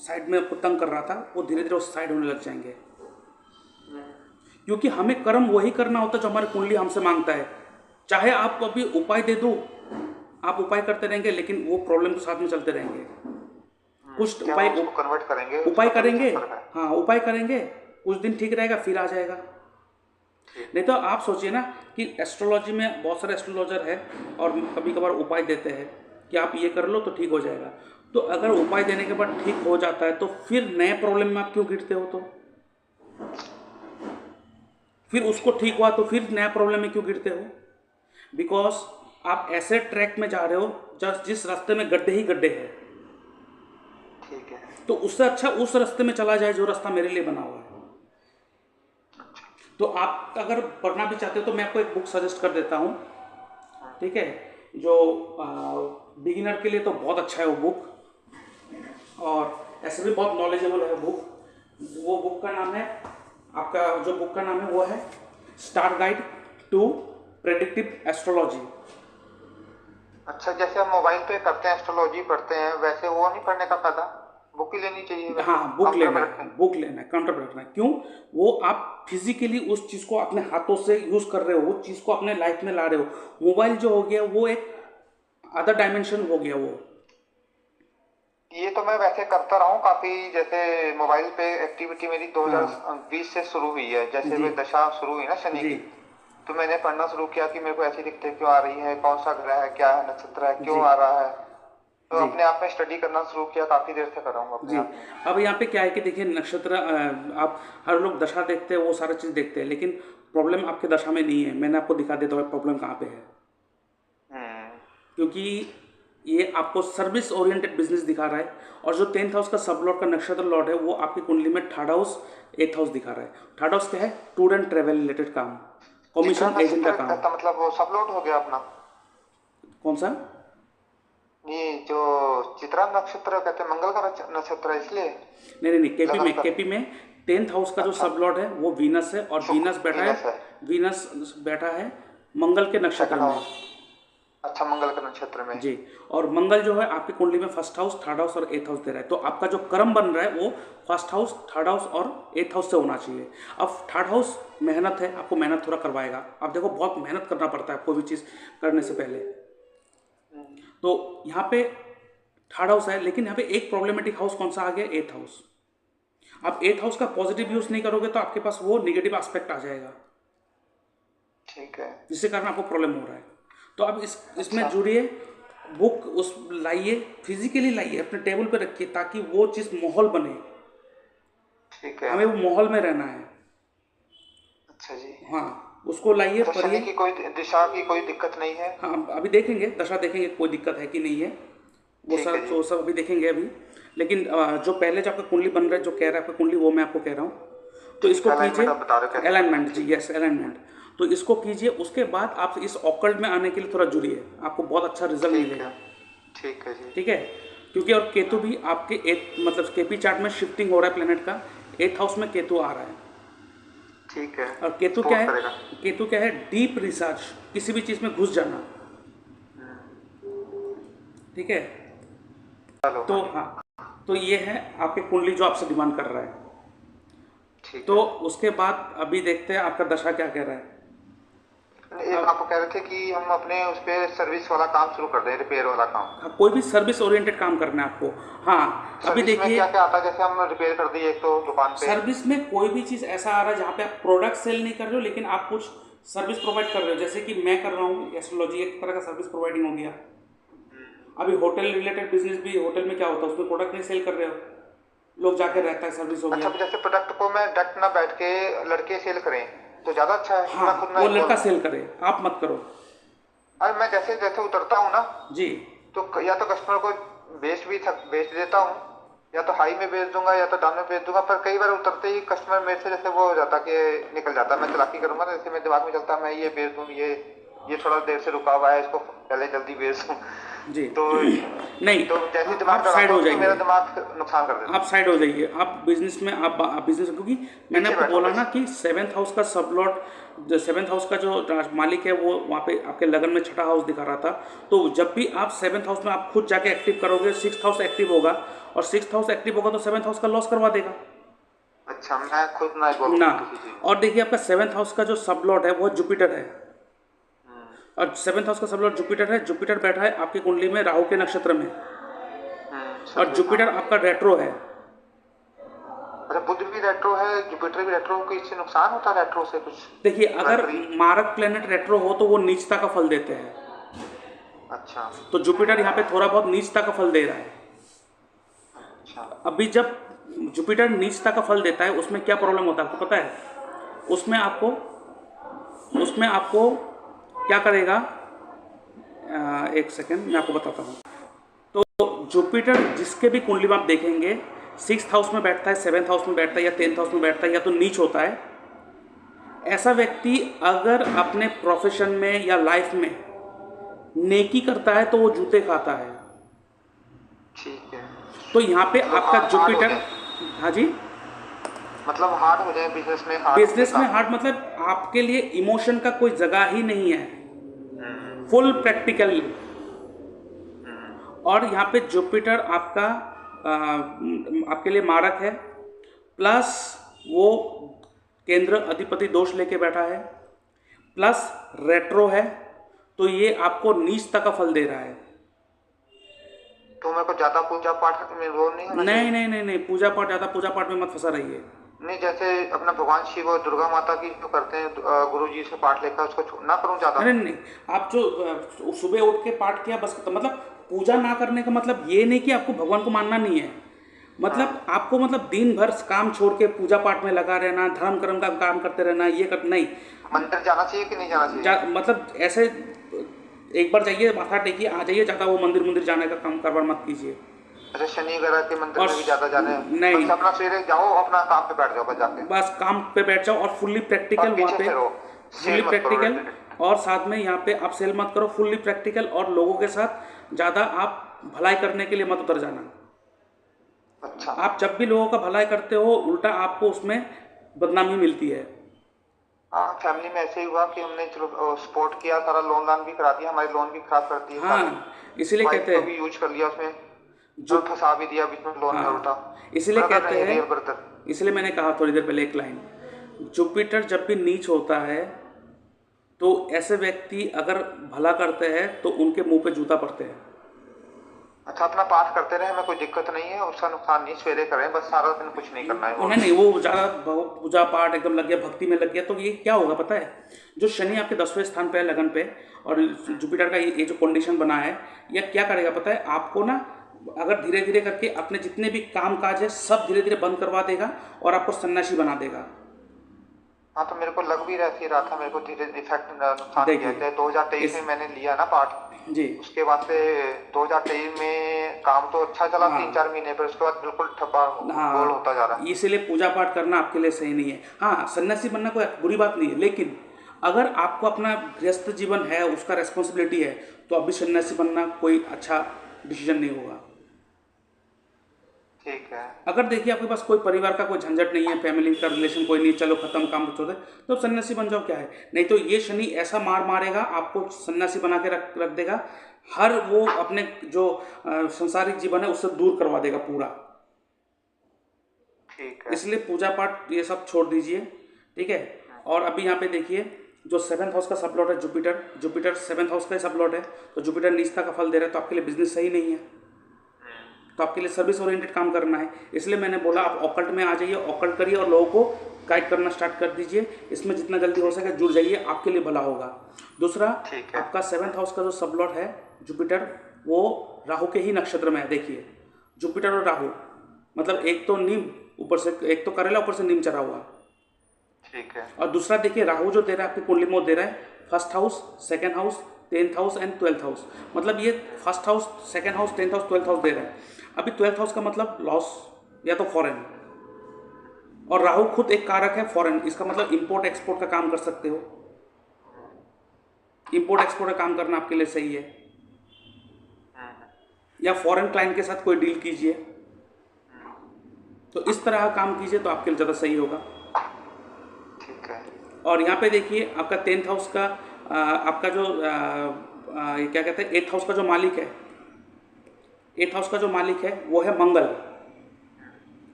साइड में आपको तंग कर रहा था, वो धीरे धीरे उस साइड होने लग जाएंगे। क्योंकि हमें कर्म वही करना होता है जो हमारी कुंडली हमसे मांगता है। चाहे आप अभी उपाय दे दो, आप उपाय करते रहेंगे लेकिन वो प्रॉब्लम के साथ में चलते रहेंगे। कुछ क्या उपाय वो उसको कन्वर्ट करेंगे, उपाय उसका तभी करेंगे, चक्कर है। हाँ उपाय करेंगे, कुछ दिन ठीक रहेगा फिर आ जाएगा। ठीक। नहीं तो आप सोचिए ना कि एस्ट्रोलॉजी में बहुत सारे एस्ट्रोलॉजर है और कभी कभार उपाय देते हैं कि आप ये कर लो तो ठीक हो जाएगा। तो अगर उपाय देने के बाद ठीक हो जाता है तो फिर नए प्रॉब्लम में आप क्यों गिरते हो? तो फिर उसको ठीक हुआ तो फिर नया प्रॉब्लम में क्यों गिरते हो? बिकॉज आप ऐसे ट्रैक में जा रहे हो जिस रास्ते में गड्ढे ही गड्ढे हैं। ठीक है। तो उससे अच्छा उस रास्ते में चला जाए जो रास्ता मेरे लिए बना हुआ है। तो आप अगर पढ़ना भी चाहते हो तो मैं आपको एक बुक सजेस्ट कर देता हूँ, ठीक है, जो बिगिनर के लिए तो बहुत अच्छा है वो बुक, और ऐसे भी बहुत नॉलेजेबल है बुक। वो बुक का नाम है, आपका जो बुक का नाम है वो है star guide to predictive astrology. अच्छा, जैसे हम मोबाइल पे करते हैं एस्ट्रोलॉजी पढ़ते हैं, वैसे वो नहीं पढ़ने का फायदा, बुक ही लेनी चाहिए वैसे। हाँ बुक काउंटर लेना में है, रखें। बुक लेना है, काउंटर पर रखना है। क्यों? वो आप फिजिकली उस चीज़ को अपने हाथों से यूज़ कर रहे हो, वो चीज़ को अपने लाइफ में ला रहे हो। मोबाइल जो हो गया वो एक अदर डायमेंशन हो गया वो। ये तो मैं वैसे करता रहा हूँ काफी, जैसे मोबाइल पे एक्टिविटी मेरी हाँ 2020 से शुरू हुई है। जैसे जी वे दशा शुरू हुई ना शनि जी की, तो मैंने पढ़ना शुरू किया कि मेरे को ऐसी दिक्कतें क्यों आ रही है, कौन सा ग्रह है, क्या है, नक्षत्र है, क्यों जी आ रहा है। तो जी अपने आप में स्टडी करना शुरू किया, काफी देर से कर रहा हूँ अपने जी। आप में। अब यहाँ पे क्या है कि देखिए नक्षत्र, आप हर लोग दशा देखते हैं, वो सारा चीज़ देखते हैं, लेकिन प्रॉब्लम आपके दशा में नहीं है। मैंने आपको दिखा देता हूँ प्रॉब्लम कहाँ पे है। हम्म। क्योंकि ये आपको सर्विस ओरिएंटेड बिजनेस दिखा रहा है, और जो 10th हाउस का सब लॉर्ड का नक्षत्र लॉर्ड है वो आपकी कुंडली में 3rd हाउस 8th हाउस दिखा रहा है। 3rd हाउस क्या है? टूर एंड ट्रेवल रिलेटेड काम, चित्रा कमीशन एजेंट का नक्षत्र काम। का मतलब वो सब लोड हो गया अपना। कौन सा? ये जो चित्रा नक्षत्र कहते हैं मंगल का नक्षत्र है, इसलिए नहीं नहीं नहीं, केपी लगन में, कर। केपी में 10th हाउस का जो अच्छा। सब लॉर्ड है वो वीनस है, और शुक्र, वीनस बैठा है, वीनस है। वीनस बैठा है मंगल के नक्षत्र सेकंड में। हाउस। अच्छा, मंगल के नक्षत्र में। जी, और मंगल जो है आपकी कुंडली में 1st हाउस 3rd हाउस और 8th हाउस दे रहा है। तो आपका जो कर्म बन रहा है वो 1st हाउस 3rd हाउस और 8th हाउस से होना चाहिए। अब 3rd हाउस मेहनत है, आपको मेहनत थोड़ा करवाएगा। आप देखो बहुत मेहनत करना पड़ता है कोई भी चीज़ करने से पहले। तो यहाँ पे 3rd हाउस है, लेकिन यहाँ पे एक प्रॉब्लमेटिक हाउस कौन सा आ गया? 8th house. आप 8th हाउस का पॉजिटिव यूज नहीं करोगे तो आपके पास वो निगेटिव एस्पेक्ट आ जाएगा, ठीक है। जिसके कारण आपको प्रॉब्लम हो रहा है। तो आप इसमें अच्छा। जुड़िए, बुक उस लाइए, फिजिकली लाइए, अपने टेबल पे रखिए, ताकि वो चीज़ माहौल बने। ठीक है। हमें वो माहौल में रहना है। अच्छा जी। हाँ, उसको लाइए, तो शनि पढ़िए। की कोई दिशा की कोई दिक्कत नहीं है? हाँ अभी देखेंगे, दशा देखेंगे कोई दिक्कत है कि नहीं है, ठीक है जी। वो सब अभी देखेंगे अभी। लेकिन जो पहले जो आपका कुंडली बन रहा है, जो कह रहा है आपका कुंडली, वो मैं आपको कह रहा हूँ। तो ठीक इसको है, कीजिए, अलाइनमेंट आप बता रहे हो कैसे करना है, अलाइनमेंट जी, ठीक है। Yes alignment. तो इसको कीजिए, उसके बाद आप इस ऑकल्ट में आने के लिए थोड़ा जुड़िए, आपको बहुत अच्छा रिजल्ट ठीक मिलेगा। है। ठीक है जी। ठीक है, क्योंकि और केतु भी आपके एक मतलब केपी चार्ट में शिफ्टिंग हो रहा है प्लेनेट का, 8th हाउस में केतु आ रहा है। ठीक है। और केतु क्या सपोर्ट है? करेगा। केतु क्या है? डीप रिसर्च, किसी भी चीज़ में घुस जाना। ठीक है, चलो। तो हाँ, तो ये है आपकी कुंडली जो आपसे डिमांड कर रहा है। ठीक तो है। उसके बाद अभी देखते हैं आपका दशा क्या कह रहा है। एक अब आप कह रहे थे कि हम अपने उस पे सर्विस वाला काम शुरू कर दें, रिपेयर वाला काम। हाँ, कोई भी सर्विस ओरिएंटेड काम करना है आपको। हाँ अभी सर्विस में देखिए, क्या क्या आता है? जैसे हम रिपेयर कर दिए एक तो दुकान पे। सर्विस में कोई भी चीज़ ऐसा आ रहा है जहाँ पे आप प्रोडक्ट सेल नहीं कर रहे हो, लेकिन आप कुछ सर्विस प्रोवाइड कर रहे हो। जैसे कि मैं कर रहा हूँ एस्ट्रोलॉजी, एक तरह का सर्विस प्रोवाइडिंग हो गया। अभी होटल रिलेटेड बिजनेस भी, होटल में क्या होता है, उसमें प्रोडक्ट नहीं सेल कर रहे हो, लोग जाके रहता है, सर्विस हो अच्छा, गया। जैसे प्रोडक्ट को मैं डायरेक्ट ना बैठ के लड़के सेल करें तो ज्यादा अच्छा है कि मैं खुद हाँ, ना वो इन्वॉल्व लड़का हूँ? सेल करे, आप मत करो। अरे मैं जैसे जैसे उतरता हूँ ना, जी तो या तो कस्टमर को बेच देता हूँ, या तो हाई में बेच दूंगा या तो डाउन में बेच दूंगा। पर कई बार उतरते ही कस्टमर मेरे से जैसे वो हो जाता कि निकल जाता। मैं चालाकी करूंगा ना, जैसे मेरे दिमाग में चलता मैं ये बेच दूं, ये थोड़ा देर से रुका हुआ है, इसको पहले जल्दी बेच दूं। जी तो नहीं, तो जैसे ही आप दिमाग साइड लगाता हो हूँ तो मेरा जाइए, दिमाग नुकसान कर देता आप है। साइड हो जाइए। आप बिजनेस में, आप बिजनेस, क्योंकि मैंने पीछे आपको बैठो बोला बस। ना कि 7th हाउस का सब लॉर्ड, जो 7th हाउस का जो मालिक है वो वहाँ पे आपके लगन में 6ठा हाउस दिखा रहा था। तो जब भी आप 7th हाउस में आप खुद जाके एक्टिव करोगे, 6th हाउस एक्टिव होगा, और 6th हाउस एक्टिव होगा तो 7th हाउस का लॉस करवा देगा। अच्छा, मैं खुद ना ना। बोलूँ किसी चीज और देखिए आपका सेवन्थ हाउस का जो सब लॉर्ड है वो जुपिटर है, में। और सेवन्थ हाउस का सब लॉर्ड जुपिटर है। जुपिटर बैठा है आपकी कुंडली में राहु के नक्षत्र में, और सही, हाँ। जुपिटर आपका रेट्रो है। अच्छा, बुध भी रेट्रो है, जुपिटर भी रेट्रो, को इससे नुकसान होता है रेट्रो से कुछ? देखिए अगर प्लानिटरी। मारक प्लेनेट रेट्रो हो तो वो नीचता का फल देते हैं, अच्छा। तो जुपिटर यहाँ पे थोड़ा बहुत नीचता का फल दे रहा है। अच्छा। अभी जब जुपिटर नीचता का फल देता है उसमें क्या प्रॉब्लम होता है आपको पता है? उसमें आपको क्या करेगा, एक सेकेंड मैं आपको बताता हूँ। तो जुपिटर जिसके भी कुंडली में आप देखेंगे सिक्स हाउस में बैठता है, सेवेंथ हाउस में बैठता है, या टेंथ हाउस में बैठता है, या तो नीच होता है। ऐसा व्यक्ति अगर अपने प्रोफेशन में या लाइफ में नेकी करता है तो वो जूते खाता है। ठीक है। तो यहाँ पे मतलब आपका हार्ड हो जुपिटर, जाए, हाँ जी, मतलब हार्ड हो जाए बिजनेस में, हार्ड हो जाए बिजनेस में काम। हार्ड मतलब आपके लिए इमोशन का कोई जगह ही नहीं है, हम्म। Full practical. हम्म। और यहाँ पे जुपिटर आपका आपके लिए मारक है, प्लस वो केंद्र अधिपति दोष लेके बैठा है, प्लस रेट्रो है, तो ये आपको नीचता का फल दे रहा है। तो मेरे को ज्यादा पूजा पाठ में वो नहीं होना नहीं चाहिए? नहीं नहीं नहीं, पूजा पाठ, ज़्यादा पूजा पाठ में मत फंसा रहिए। नहीं, जैसे अपना भगवान शिव और दुर्गा माता की जो करते हैं, गुरु जी से पाठ लेकर उसको ना करूं ज्यादा? नहीं नहीं नहीं, आप जो सुबह उठ के पाठ किया बस, तो मतलब पूजा ना करने का मतलब ये नहीं कि आपको भगवान को मानना नहीं है, मतलब हाँ। आपको मतलब दिन भर काम छोड़ के पूजा पाठ में लगा रहना, धर्म कर्म का काम करते रहना, ये कर नहीं। मंदिर जाना चाहिए कि नहीं जाना चाहिए? मतलब ऐसे एक बार जाइए, माथा टेकिए, आ जाइए, ज़्यादा वो मंदिर मंदिर जाने का काम कारबार मत कीजिए। अच्छा, शनि वगैरह के मंदिर और में भी ज्यादा जाने? नहीं, बस अपना सवेरे जाओ, अपना काम पे बैठ जाओ बस जाके, बस काम पे बैठ जाओ और फुल्ली और प्रैक्टिकल वहाँ पीछे पे, फिरो, फुल्ली सेल मत करो। प्रैक्टिकल। और साथ में यहाँ पे आप सेल मत करो, फुल्ली प्रैक्टिकल, और लोगों के साथ ज़्यादा आप भलाई करने के लिए मत उतर जाना। अच्छा। आप जब भी लोगों का भलाई करते हो उल्टा आपको उसमें बदनामी मिलती है। हाँ, फैमिली में ऐसे ही हुआ कि हमने चलो सपोर्ट किया, सारा लोन लान भी करा दिया, हमारे लोन भी खराब कर दिए सारे। हाँ, इसीलिए वाइफ कहते को हैं भी यूज कर लिया उसमें, जो, और फंसा भी दिया बीच में लोन में उल्टा। हाँ इसलिए ब्रदर कहते नहीं, हैं, रियल ब्रदर। इसलिए मैंने कहा थोड़ी देर पहले एक लाइन, जुपिटर जब भी नीच होता है तो ऐसे व्यक्ति अगर भला करते हैं तो उनके मुंह पे जूता पड़ते हैं। अच्छा, अपना पाठ करते रहे, हमें कोई दिक्कत नहीं है, उसका नुकसान नहीं, सवेरे करें बस, सारा दिन कुछ नहीं करना है और। उन्हें नहीं, वो ज़्यादा पूजा पाठ एकदम लग गया, भक्ति में लग गया, तो ये क्या होगा पता है? जो शनि आपके 10वें स्थान पे है, लगन पे, और जुपिटर का ये जो कंडीशन बना है, ये क्या करेगा पता है आपको ना? अगर धीरे धीरे करके अपने जितने भी काम काज है सब धीरे धीरे बंद करवा देगा और आपको सन्यासी बना देगा। हाँ, तो मेरे को लग भी रहती रहा था, मेरे को धीरे इफेक्ट नुकसान किया देखिए था। 2023 इस, में मैंने लिया ना पार्ट, जी, उसके बाद से 2023 में काम तो अच्छा चला हाँ 3-4 महीने, पर उसके बाद बिल्कुल ठप्पा गोल हाँ, होता जा रहा है। इसीलिए पूजा पाठ करना आपके लिए सही नहीं है। हाँ, सन्यासी बनना कोई बुरी बात नहीं है, लेकिन अगर आपको अपना गृहस्थ जीवन है, उसका रेस्पॉन्सिबिलिटी है, तो अभी सन्यासी बनना कोई अच्छा डिसीजन नहीं होगा। ठीक है। अगर देखिए आपके पास कोई परिवार का कोई झंझट नहीं है, फैमिली का रिलेशन कोई नहीं, चलो खत्म काम छोड़ दे, तो सन्यासी बन जाओ, क्या है? नहीं तो ये शनि ऐसा मार मारेगा आपको, सन्यासी बना के रख रख देगा, हर वो अपने जो संसारिक जीवन है उससे दूर करवा देगा पूरा। ठीक है। इसलिए पूजा पाठ ये सब छोड़ दीजिए, ठीक है? और अभी यहाँ पे देखिए जो सेवन्थ हाउस का सब लॉर्ड है जुपिटर, जुपिटर सेवन्थ हाउस का ही सब लॉर्ड है, तो जुपिटर नीचता का फल दे रहा है, तो आपके लिए बिजनेस सही नहीं है, तो आपके लिए सर्विस ओरिएंटेड काम करना है। इसलिए मैंने बोला आप ऑकल्ट में आ जाइए, ऑकल्ट करिए और लोगों को गाइड करना स्टार्ट कर दीजिए, इसमें जितना जल्दी हो सके जुड़ जाइए, आपके लिए भला होगा। दूसरा, ठीक है। आपका सेवन्थ हाउस का जो सब लॉर्ड है जुपिटर, वो राहु के ही नक्षत्र में है। देखिए जुपिटर और राहु मतलब एक तो नीम ऊपर से, एक तो करेला ऊपर से नीम चढ़ा हुआ, ठीक है। और दूसरा देखिए राहु जो दे रहा है आपकी कुंडली में, दे रहा है first house, second house, 10th house and 12th house, मतलब ये first house, second house, 10th house, 12th house दे रहा है। अभी 12th हाउस का मतलब लॉस या तो फॉरेन, और राहु खुद एक कारक है फॉरेन, इसका मतलब इंपोर्ट एक्सपोर्ट का काम कर सकते हो, इंपोर्ट एक्सपोर्ट का काम करना आपके लिए सही है, या फॉरेन क्लाइंट के साथ कोई डील कीजिए, तो इस तरह का काम कीजिए तो आपके लिए ज़्यादा सही होगा। ठीक है। और यहाँ पे देखिए आपका 10th हाउस का आपका जो ये क्या कहते हैं 8th हाउस का जो मालिक है, 8th हाउस का जो मालिक है वो है मंगल,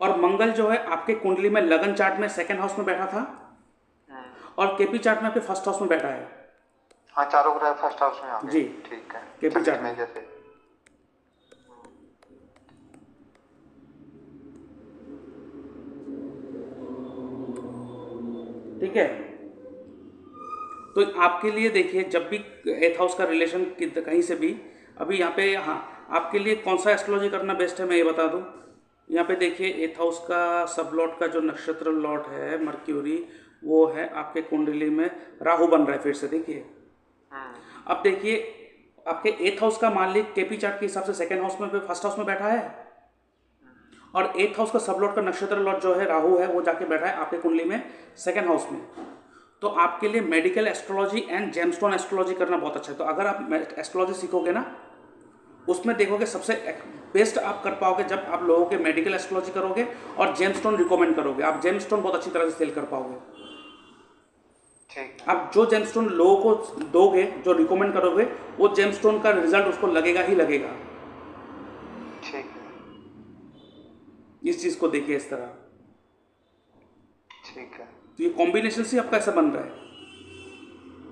और मंगल जो है आपके कुंडली में लगन चार्ट में सेकंड हाउस में बैठा था, और केपी चार्ट में आपके फर्स्ट हाउस में बैठा है। हाँ, चारों ग्रह फर्स्ट हाउस में आ गए। जी, ठीक है, केपी चार्ट 26 मई में। जैसे। ठीक है, तो आपके लिए देखिए, जब भी एथ हाउस का रिलेशन कहीं से भी, अभी यहाँ पे, हाँ, आपके लिए कौन सा एस्ट्रोलॉजी करना बेस्ट है मैं ये बता दूँ। यहाँ पे देखिए, एथ हाउस का सब लॉर्ड का जो नक्षत्र लॉर्ड है मर्क्यूरी, वो है आपके कुंडली में राहु बन रहा है फिर से। देखिए, अब देखिए, आपके एथ हाउस का मालिक केपी चार्ट के हिसाब से सेकेंड हाउस में, फर्स्ट हाउस में बैठा है, और एथ हाउस का सब लॉर्ड का नक्षत्र लॉर्ड जो है राहु है, वो जाके बैठा है आपके कुंडली में सेकेंड हाउस में। तो आपके लिए medical astrology and gemstone astrology करना बहुत अच्छा है। तो अगर आप एस्ट्रोलॉजी सीखोगे ना, उसमें देखोगे सबसे बेस्ट आप कर पाओगे जब आप लोगों के मेडिकल एस्ट्रोलॉजी करोगे और जेमस्टोन रिकमेंड करोगे। आप जेमस्टोन बहुत अच्छी तरह से सेल कर पाओगे। ठीक है। आप जो जेमस्टोन लोगों को दोगे, जो रिकमेंड करोगे, वो जेमस्टोन का रिजल्ट उसको लगेगा ही लगेगा। ठीक है। इस चीज़ को देखिए इस तरह। ठीक है। तो ये कॉम्बिनेशन से आपका ऐसा बन रहा है।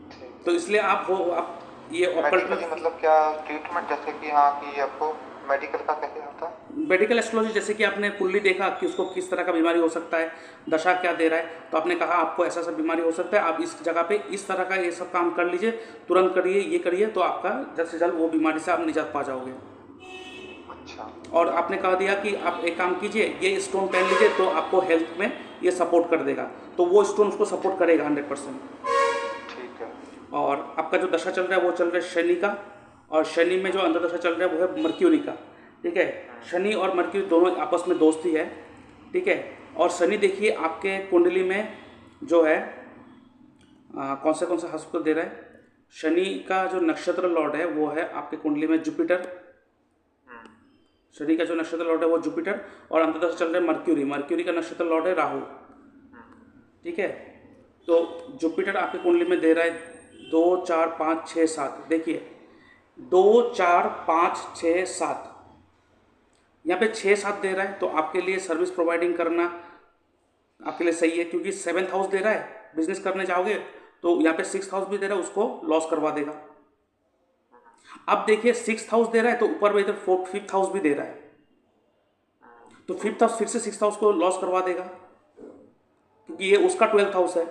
ठीक। तो इसलिए आप ये ऑकल्ट मेडिकली मतलब क्या ट्रीटमेंट, जैसे कि हाँ कि आपको मेडिकल का कैसे होता है? मेडिकल एस्ट्रोलॉजी, जैसे कि आपने कुंडली देखा कि उसको किस तरह का बीमारी हो सकता है, दशा क्या दे रहा है, तो आपने कहा आपको ऐसा सब बीमारी हो सकता है, आप इस जगह पे इस तरह का ये सब काम कर लीजिए, तुरंत करिए, ये करिए, तो आपका जल्द से जल्द वो बीमारी से आप निजात पा जाओगे। अच्छा। और आपने कहा दिया कि आप एक काम कीजिए, ये स्टोन पहन लीजिए तो आपको हेल्थ में ये सपोर्ट कर देगा, तो वो स्टोन उसको सपोर्ट करेगा 100%। ठीक है। और आपका जो दशा चल रहा है वो चल रहा है शनि का, और शनि में जो अंदर दशा चल रहा है वो है मर्क्यूरी का। ठीक है, शनि और मर्क्यूरी दोनों आपस में दोस्ती है। ठीक है, और शनि देखिए आपके कुंडली में जो है कौन से हाउस को दे रहा है। शनि का जो नक्षत्र लॉर्ड है वो है आपके कुंडली में जुपिटर। शनि का जो नक्षत्र लॉर्ड है वो जुपिटर, और अंदर दशा चल रहा है मर्क्यूरी। मर्क्यूरी का नक्षत्र लॉर्ड है राहु। ठीक है, तो जुपिटर आपके कुंडली में दे रहा है 2 4 5 6 7। देखिए 2 4 5 6 7, यहाँ पे 6 7 दे रहा है, तो आपके लिए सर्विस प्रोवाइडिंग करना आपके लिए सही है, क्योंकि 7th हाउस दे रहा है, बिजनेस करने जाओगे तो यहाँ पे 6th हाउस भी दे रहा है, उसको लॉस करवा देगा। अब देखिए 6th हाउस दे रहा है तो ऊपर में इधर 5th हाउस भी दे रहा है, तो 5th हाउस फिर से 6th हाउस को लॉस करवा देगा, क्योंकि ये उसका 12th हाउस है।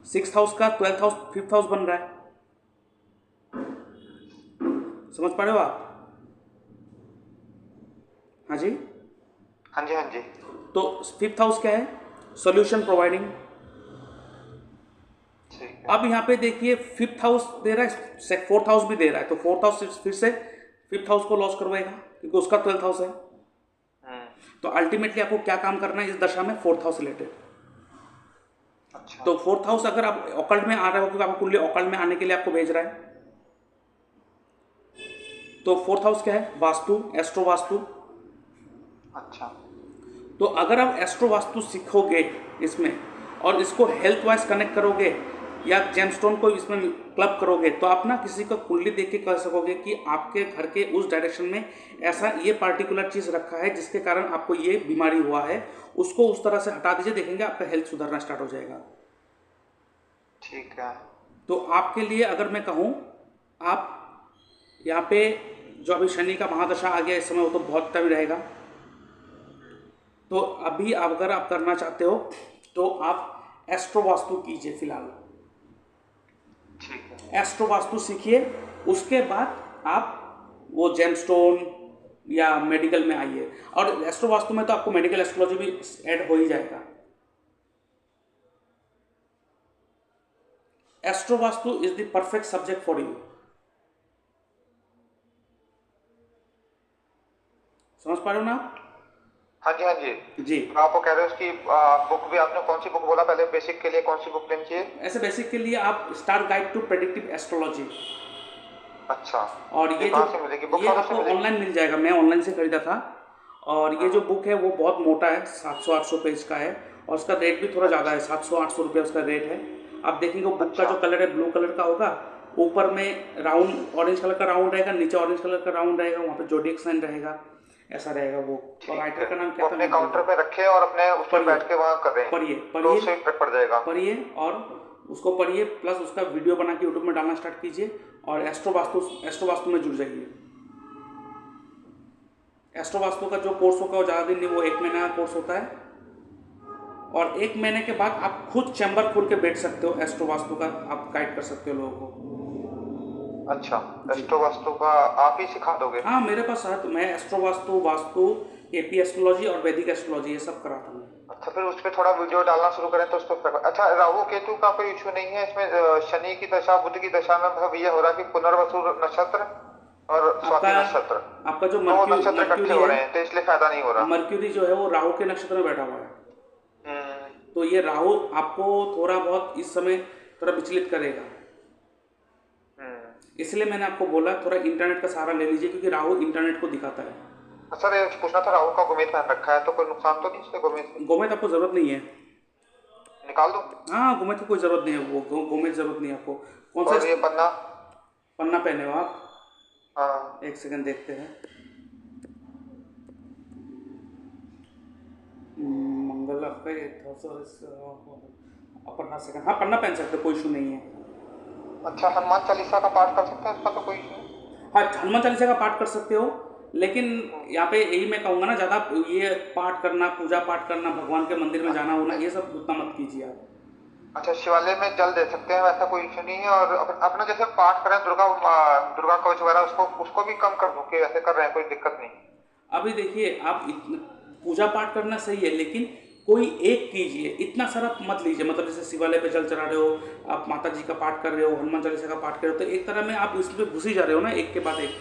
6th हाउस का 12th हाउस 5th हाउस बन रहा है। समझ पा रहे हो आप? हाँ जी, हाँ जी, हाँ जी। तो 5th हाउस क्या है? Solution providing. ठीक है। अब यहाँ पे देखिए 5th हाउस दे रहा है, 4th हाउस भी दे रहा है, तो 4th हाउस फिर से 5th हाउस को लॉस करवाएगा, क्योंकि उसका 12th हाउस है। तो अल्टीमेटली आपको क्या काम करना है इस दशा में? 4th house related. अच्छा। तो 4th हाउस अगर आप ऑकल्ट में आ रहे हो, क्योंकि आपको कुंडली ऑकल्ट में आने के लिए आपको भेज रहा है, तो 4th हाउस क्या है? वास्तु, एस्ट्रो वास्तु। अच्छा। तो अगर आप एस्ट्रो वास्तु सीखोगे इसमें, और इसको हेल्थ वाइज कनेक्ट करोगे, या जेमस्टोन को इसमें क्लब करोगे, तो आप ना किसी को कुंडली देख के कह सकोगे कि आपके घर के उस डायरेक्शन में ऐसा ये पार्टिकुलर चीज़ रखा है जिसके कारण आपको ये बीमारी हुआ है, उसको उस तरह से हटा दीजिए, देखेंगे आपका हेल्थ सुधरना स्टार्ट हो जाएगा। ठीक है। तो आपके लिए अगर मैं कहूँ, आप यहाँ पे जो अभी शनि का महादशा आ गया इस समय, वो तो बहुत टाइम रहेगा, तो अभी अगर आप करना चाहते हो तो आप एस्ट्रो वास्तु कीजिए फिलहाल। ठीक है। एस्ट्रो वास्तु सीखिए, उसके बाद आप वो जेमस्टोन या मेडिकल में आइए। और एस्ट्रो वास्तु में तो आपको मेडिकल एस्ट्रोलॉजी भी ऐड हो ही जाएगा। Astro vastu is the perfect subject for you. समझ पा रहे हो ना आप? हाँ जी, हाँ जी। जी, तो आपको कह रहे हो उसकी बुक भी, आपने कौन सी बुक बोला पहले? बेसिक के लिए कौन सी बुक लेनी चाहिए? ऐसे बेसिक के लिए आप star guide to predictive astrology. अच्छा। और ये कहाँ जो से मिलेगी? बुक ये वालों से आपको मिलेगी? ऑनलाइन मिल जाएगा, मैं ऑनलाइन से खरीदा था। और ये जो बुक है वो बहुत मोटा है, 700-800 पेज का है, और उसका रेट भी थोड़ा ज़्यादा है, 700-800 रुपये उसका रेट है। आप देखेंगे बुक का अच्छा। जो कलर है ब्लू कलर का होगा, ऊपर में राउंड ऑरेंज कलर का राउंड रहेगा, नीचे ऑरेंज कलर का राउंड रहेगा, वहाँ पे जोडिएक साइन रहेगा। ऐसा रहेगा वो। और ठीक राइटर है, का नाम वो क्या था अपने मैं भूल काउंटर गया। पे रखे और अपने उस पर पढ़िए बैठ के वहाँ कर रहे हैं, पढ़िए तो पढ़िए उससे इफेक्ट पड़ जाएगा। पढ़िए और उसको पढ़िए, प्लस उसका वीडियो बना के यूट्यूब में डालना स्टार्ट कीजिए और एस्ट्रो वास्तु में जुड़ जाइए। एस्ट्रो वास्तु का जो कोर्स होगा वो ज़्यादा दिन नहीं, वो 1 महीना का कोर्स होता है और 1 महीने के बाद आप खुद चैम्बर खोल के बैठ सकते हो, एस्ट्रो वास्तु का आप गाइड कर सकते हो लोगों को। अच्छा, जी एस्ट्रो वास्तु का आप ही सिखा दोगे? हाँ, मेरे पास है, तो मैं astro vastu, vastu, AP astrology और वैदिक एस्ट्रोलॉजी ये सब कराता हूँ। अच्छा, फिर उस पर थोड़ा वीडियो डालना शुरू करें तो उस पर। अच्छा, राहु केतु का कोई इशू नहीं है इसमें? शनि की दशा, बुध की दशा में मतलब ये हो रहा है कि पुनर्वसु नक्षत्र और आपका स्वाति नक्षत्र, आपका जो दो नक्षत्र इकट्ठे मर्क्यूरी हो है, रहे हैं, तो इसलिए फायदा नहीं हो रहा। मर्क्यूरी जो है वो राहु के नक्षत्र में बैठा हुआ है। हम्म। तो ये राहु आपको थोड़ा बहुत इस समय थोड़ा विचलित करेगा, हम्म। इसलिए मैंने आपको बोला थोड़ा इंटरनेट का सहारा ले लीजिए, क्योंकि राहु इंटरनेट को दिखाता है। सर ये पूछना था, राहु का गोमेद पहन रखा है तो कोई नुकसान तो नहीं इससे गोमेद से? गोमेद आपको जरूरत नहीं है। निकाल दो। हाँ, गोमेद की कोई जरूरत नहीं है, वो गोमेद जरूरत नहीं है आपको। कौन सा और ये पन्ना? पन्ना पहने हो आप? हाँ। एक सेकंड देखते हैं। मंगल आपका ये पन्ना सेकंड, हाँ पन्ना पहन सकते हो, कोई इशू नहीं है। अच्छा, हनुमान चालीसा का पाठ कर सकते हैं, उसका तो कोई इशू नहीं? हाँ, हनुमान चालीसा का पाठ कर सकते हो, लेकिन यहाँ पे यही मैं कहूँगा ना, ज़्यादा ये पाठ करना, पूजा पाठ करना, भगवान के मंदिर में जाना होना, ये सब उतना मत कीजिए आप। अच्छा, शिवालय में जल दे सकते हैं, वैसा कोई इशू नहीं है? और अपना जैसे पाठ करें दुर्गा कवच वगैरह, उसको उसको भी कम कर दो कि ऐसे कर रहे हैं, कोई दिक्कत नहीं? अभी देखिए, आप पूजा पाठ करना सही है, लेकिन कोई एक कीजिए, इतना सारा मत लीजिए। मतलब जैसे शिवालय पे जल चढ़ा रहे हो, आप माता जी का पाठ कर रहे हो, हनुमान चालीसा का पाठ कर रहे हो, तो एक तरह में आप इसमें घुस ही जा रहे हो ना, एक के बाद एक।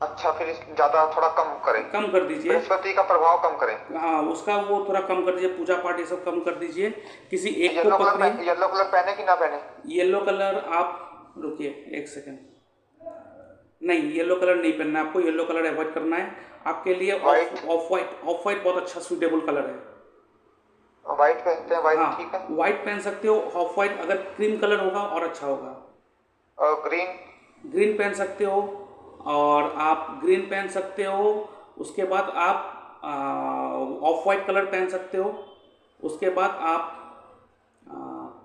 अच्छा, फिर ज्यादा थोड़ा कम करें, कम कर दीजिए। बृहस्पति का प्रभाव कम करें। हाँ, उसका वो थोड़ा कम कर दीजिए, पूजा पाठ ये सब कम कर दीजिए, किसी एक को येलो पकड़िए। कलर, येलो कलर पहने कि ना पहने? येलो कलर आप रुकिए एक सेकंड, नहीं येलो कलर नहीं पहनना है आपको, येलो कलर अवॉइड करना है। आपके लिए व्हाइट? ऑफ वाइट बहुत अच्छा सूटेबल कलर है। व्हाइट पहनते हैं, व्हाइट हाँ, ठीक है। व्हाइट पहन सकते हो, ऑफ वाइट अगर क्रीम कलर होगा और अच्छा होगा। और ग्रीन? ग्रीन पहन सकते हो, और आप ग्रीन पहन सकते हो, उसके बाद आप ऑफ वाइट कलर पहन सकते हो, उसके बाद आप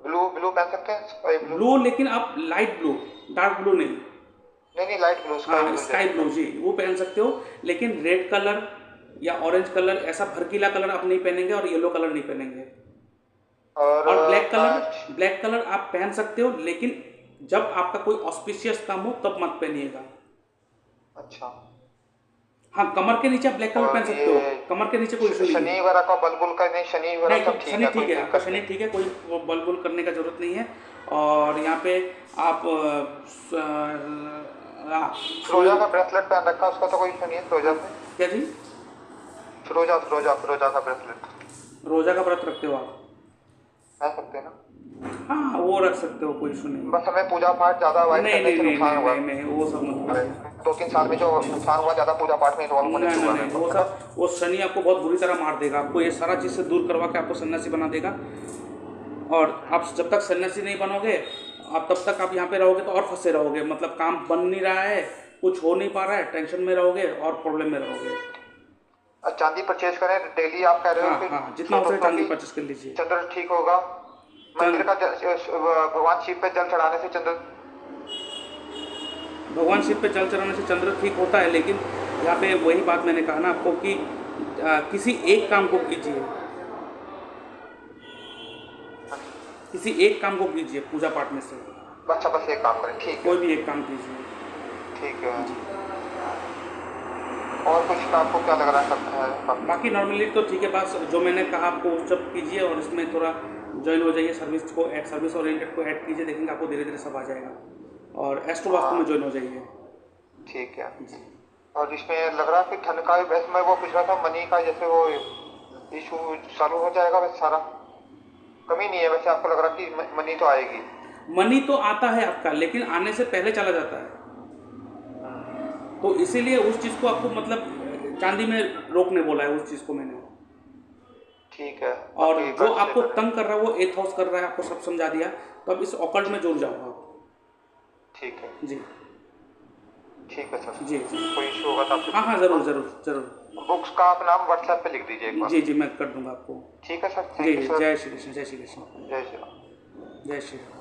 ब्लू, ब्लू पहन सकते हैं, स्काई ब्लू? ब्लू, लेकिन आप लाइट ब्लू, डार्क ब्लू नहीं। नहीं नहीं, लाइट ब्लू, स्काई हाँ, ब्लू स्काई ब्लू जी, वो पहन सकते हो, लेकिन रेड कलर या ऑरेंज कलर, ऐसा भड़कीला कलर आप नहीं पहनेंगे, और येलो कलर नहीं पहनेंगे। और ब्लैक कलर आप पहन सकते हो, लेकिन जब आपका कोई ऑस्पिशियस काम हो तब मत पहनिएगा। अच्छा। हाँ, कमर के नीचे आप ब्लैक कलर पहन सकते हो, कमर के नीचे कोई इशू नहीं है। शनि वगैरह का बल बुल का नहीं? शनि वगैरह सब ठीक शनि है, ठीक कोई है, आपका दिक्कत शनि नहीं? ठीक है, कोई बल बुल करने का जरूरत नहीं है। और यहाँ पे आप फिरोजा का ब्रेसलेट पहन रखा है, उसका तो कोई इशू नहीं है? फिरोजा से? क्या जी? फिरोजा, फिरोजा, फिरोजा का ब्रेसलेट रोजा का व्रत रखते हो आप? पहन सकते हैं ना? हाँ, वो रख सकते हो, कोई इशू नहीं। बस हमें पूजा पाठ ज्यादा अवॉइड नहीं करने नहीं से नहीं नुकसान नहीं हुआ। नहीं नहीं, वो सब मत कीजिए। 2-3 साल में जो नुकसान हुआ, ज्यादा पूजा पाठ में इन्वॉल्व होने नहीं से नहीं हुआ नहीं, मेरे वो को। सब, वो शनि आपको बहुत बुरी तरह मार देगा, आपको ये सारा चीज़ से दूर करवा के आपको सन्यासी बना देगा। और आप जब तक सन्यासी नहीं बनोगे, आप तब तक आप यहाँ पे रहोगे तो और फंसे रहोगे, मतलब काम बन नहीं रहा है, कुछ हो नहीं पा रहा है, टेंशन में रहोगे और प्रॉब्लम में रहोगे। चांदी परचेज करें डेली, आप कह रहे हो? हाँ फिर हाँ, जितना हो सके चांदी परचेस कर लीजिए। चंद्र ठीक होगा? मंदिर का भगवान शिव पे जल चढ़ाने से चंद्र? भगवान शिव पे जल चढ़ाने से चंद्र ठीक होता है, लेकिन यहाँ पे वही बात मैंने कहा ना आपको कि किसी एक काम को कीजिए, किसी एक काम को कीजिए पूजा पाठ में से। अच्छा, बस एक काम करें, ठीक है? कोई भी एक काम कीजिए। ठीक है। और कुछ आपको क्या लग रहा है करना है? बाकी नॉर्मली तो ठीक है, बस जो मैंने कहा आपको वो सब कीजिए, और इसमें थोड़ा ज्वाइन हो जाइए, सर्विस ओरिएंटेड को ऐड कीजिए, देखेंगे आपको धीरे धीरे सब आ जाएगा। और एस्ट्रो वास्तु में ज्वाइन हो जाइए। ठीक है जी। और इसमें लग रहा है कि धन का भी, वैसे मैं वो पूछ रहा था मनी का, जैसे वो इशू चालू हो जाएगा वैसे सारा? कमी नहीं है वैसे? आपको लग रहा है कि मनी तो आएगी? मनी तो आता है आपका, लेकिन आने से पहले चला जाता है, तो इसीलिए उस चीज़ को आपको मतलब चांदी में रोकने बोला है, उस चीज़ को मैंने। ठीक है। और जो आपको तंग कर रहा है वो 8th हाउस कर रहा है, आपको सब समझा दिया, तो अब इस ऑकल्ट में जुड़ जाओ आप। ठीक है जी ठीक है सर। जी जी, कोई इशू होगा तो आपसे हाँ हाँ, ज़रूर ज़रूर ज़रूर। बुक्स का आप नाम व्हाट्सएप पे लिख दीजिए एक बार। जी जी, मैं कर दूंगा आपको। ठीक है सर, जी थैंक यू सर। जय श्री कृष्ण, जय श्री कृष्ण, जय श्री राम। जय श्री राम।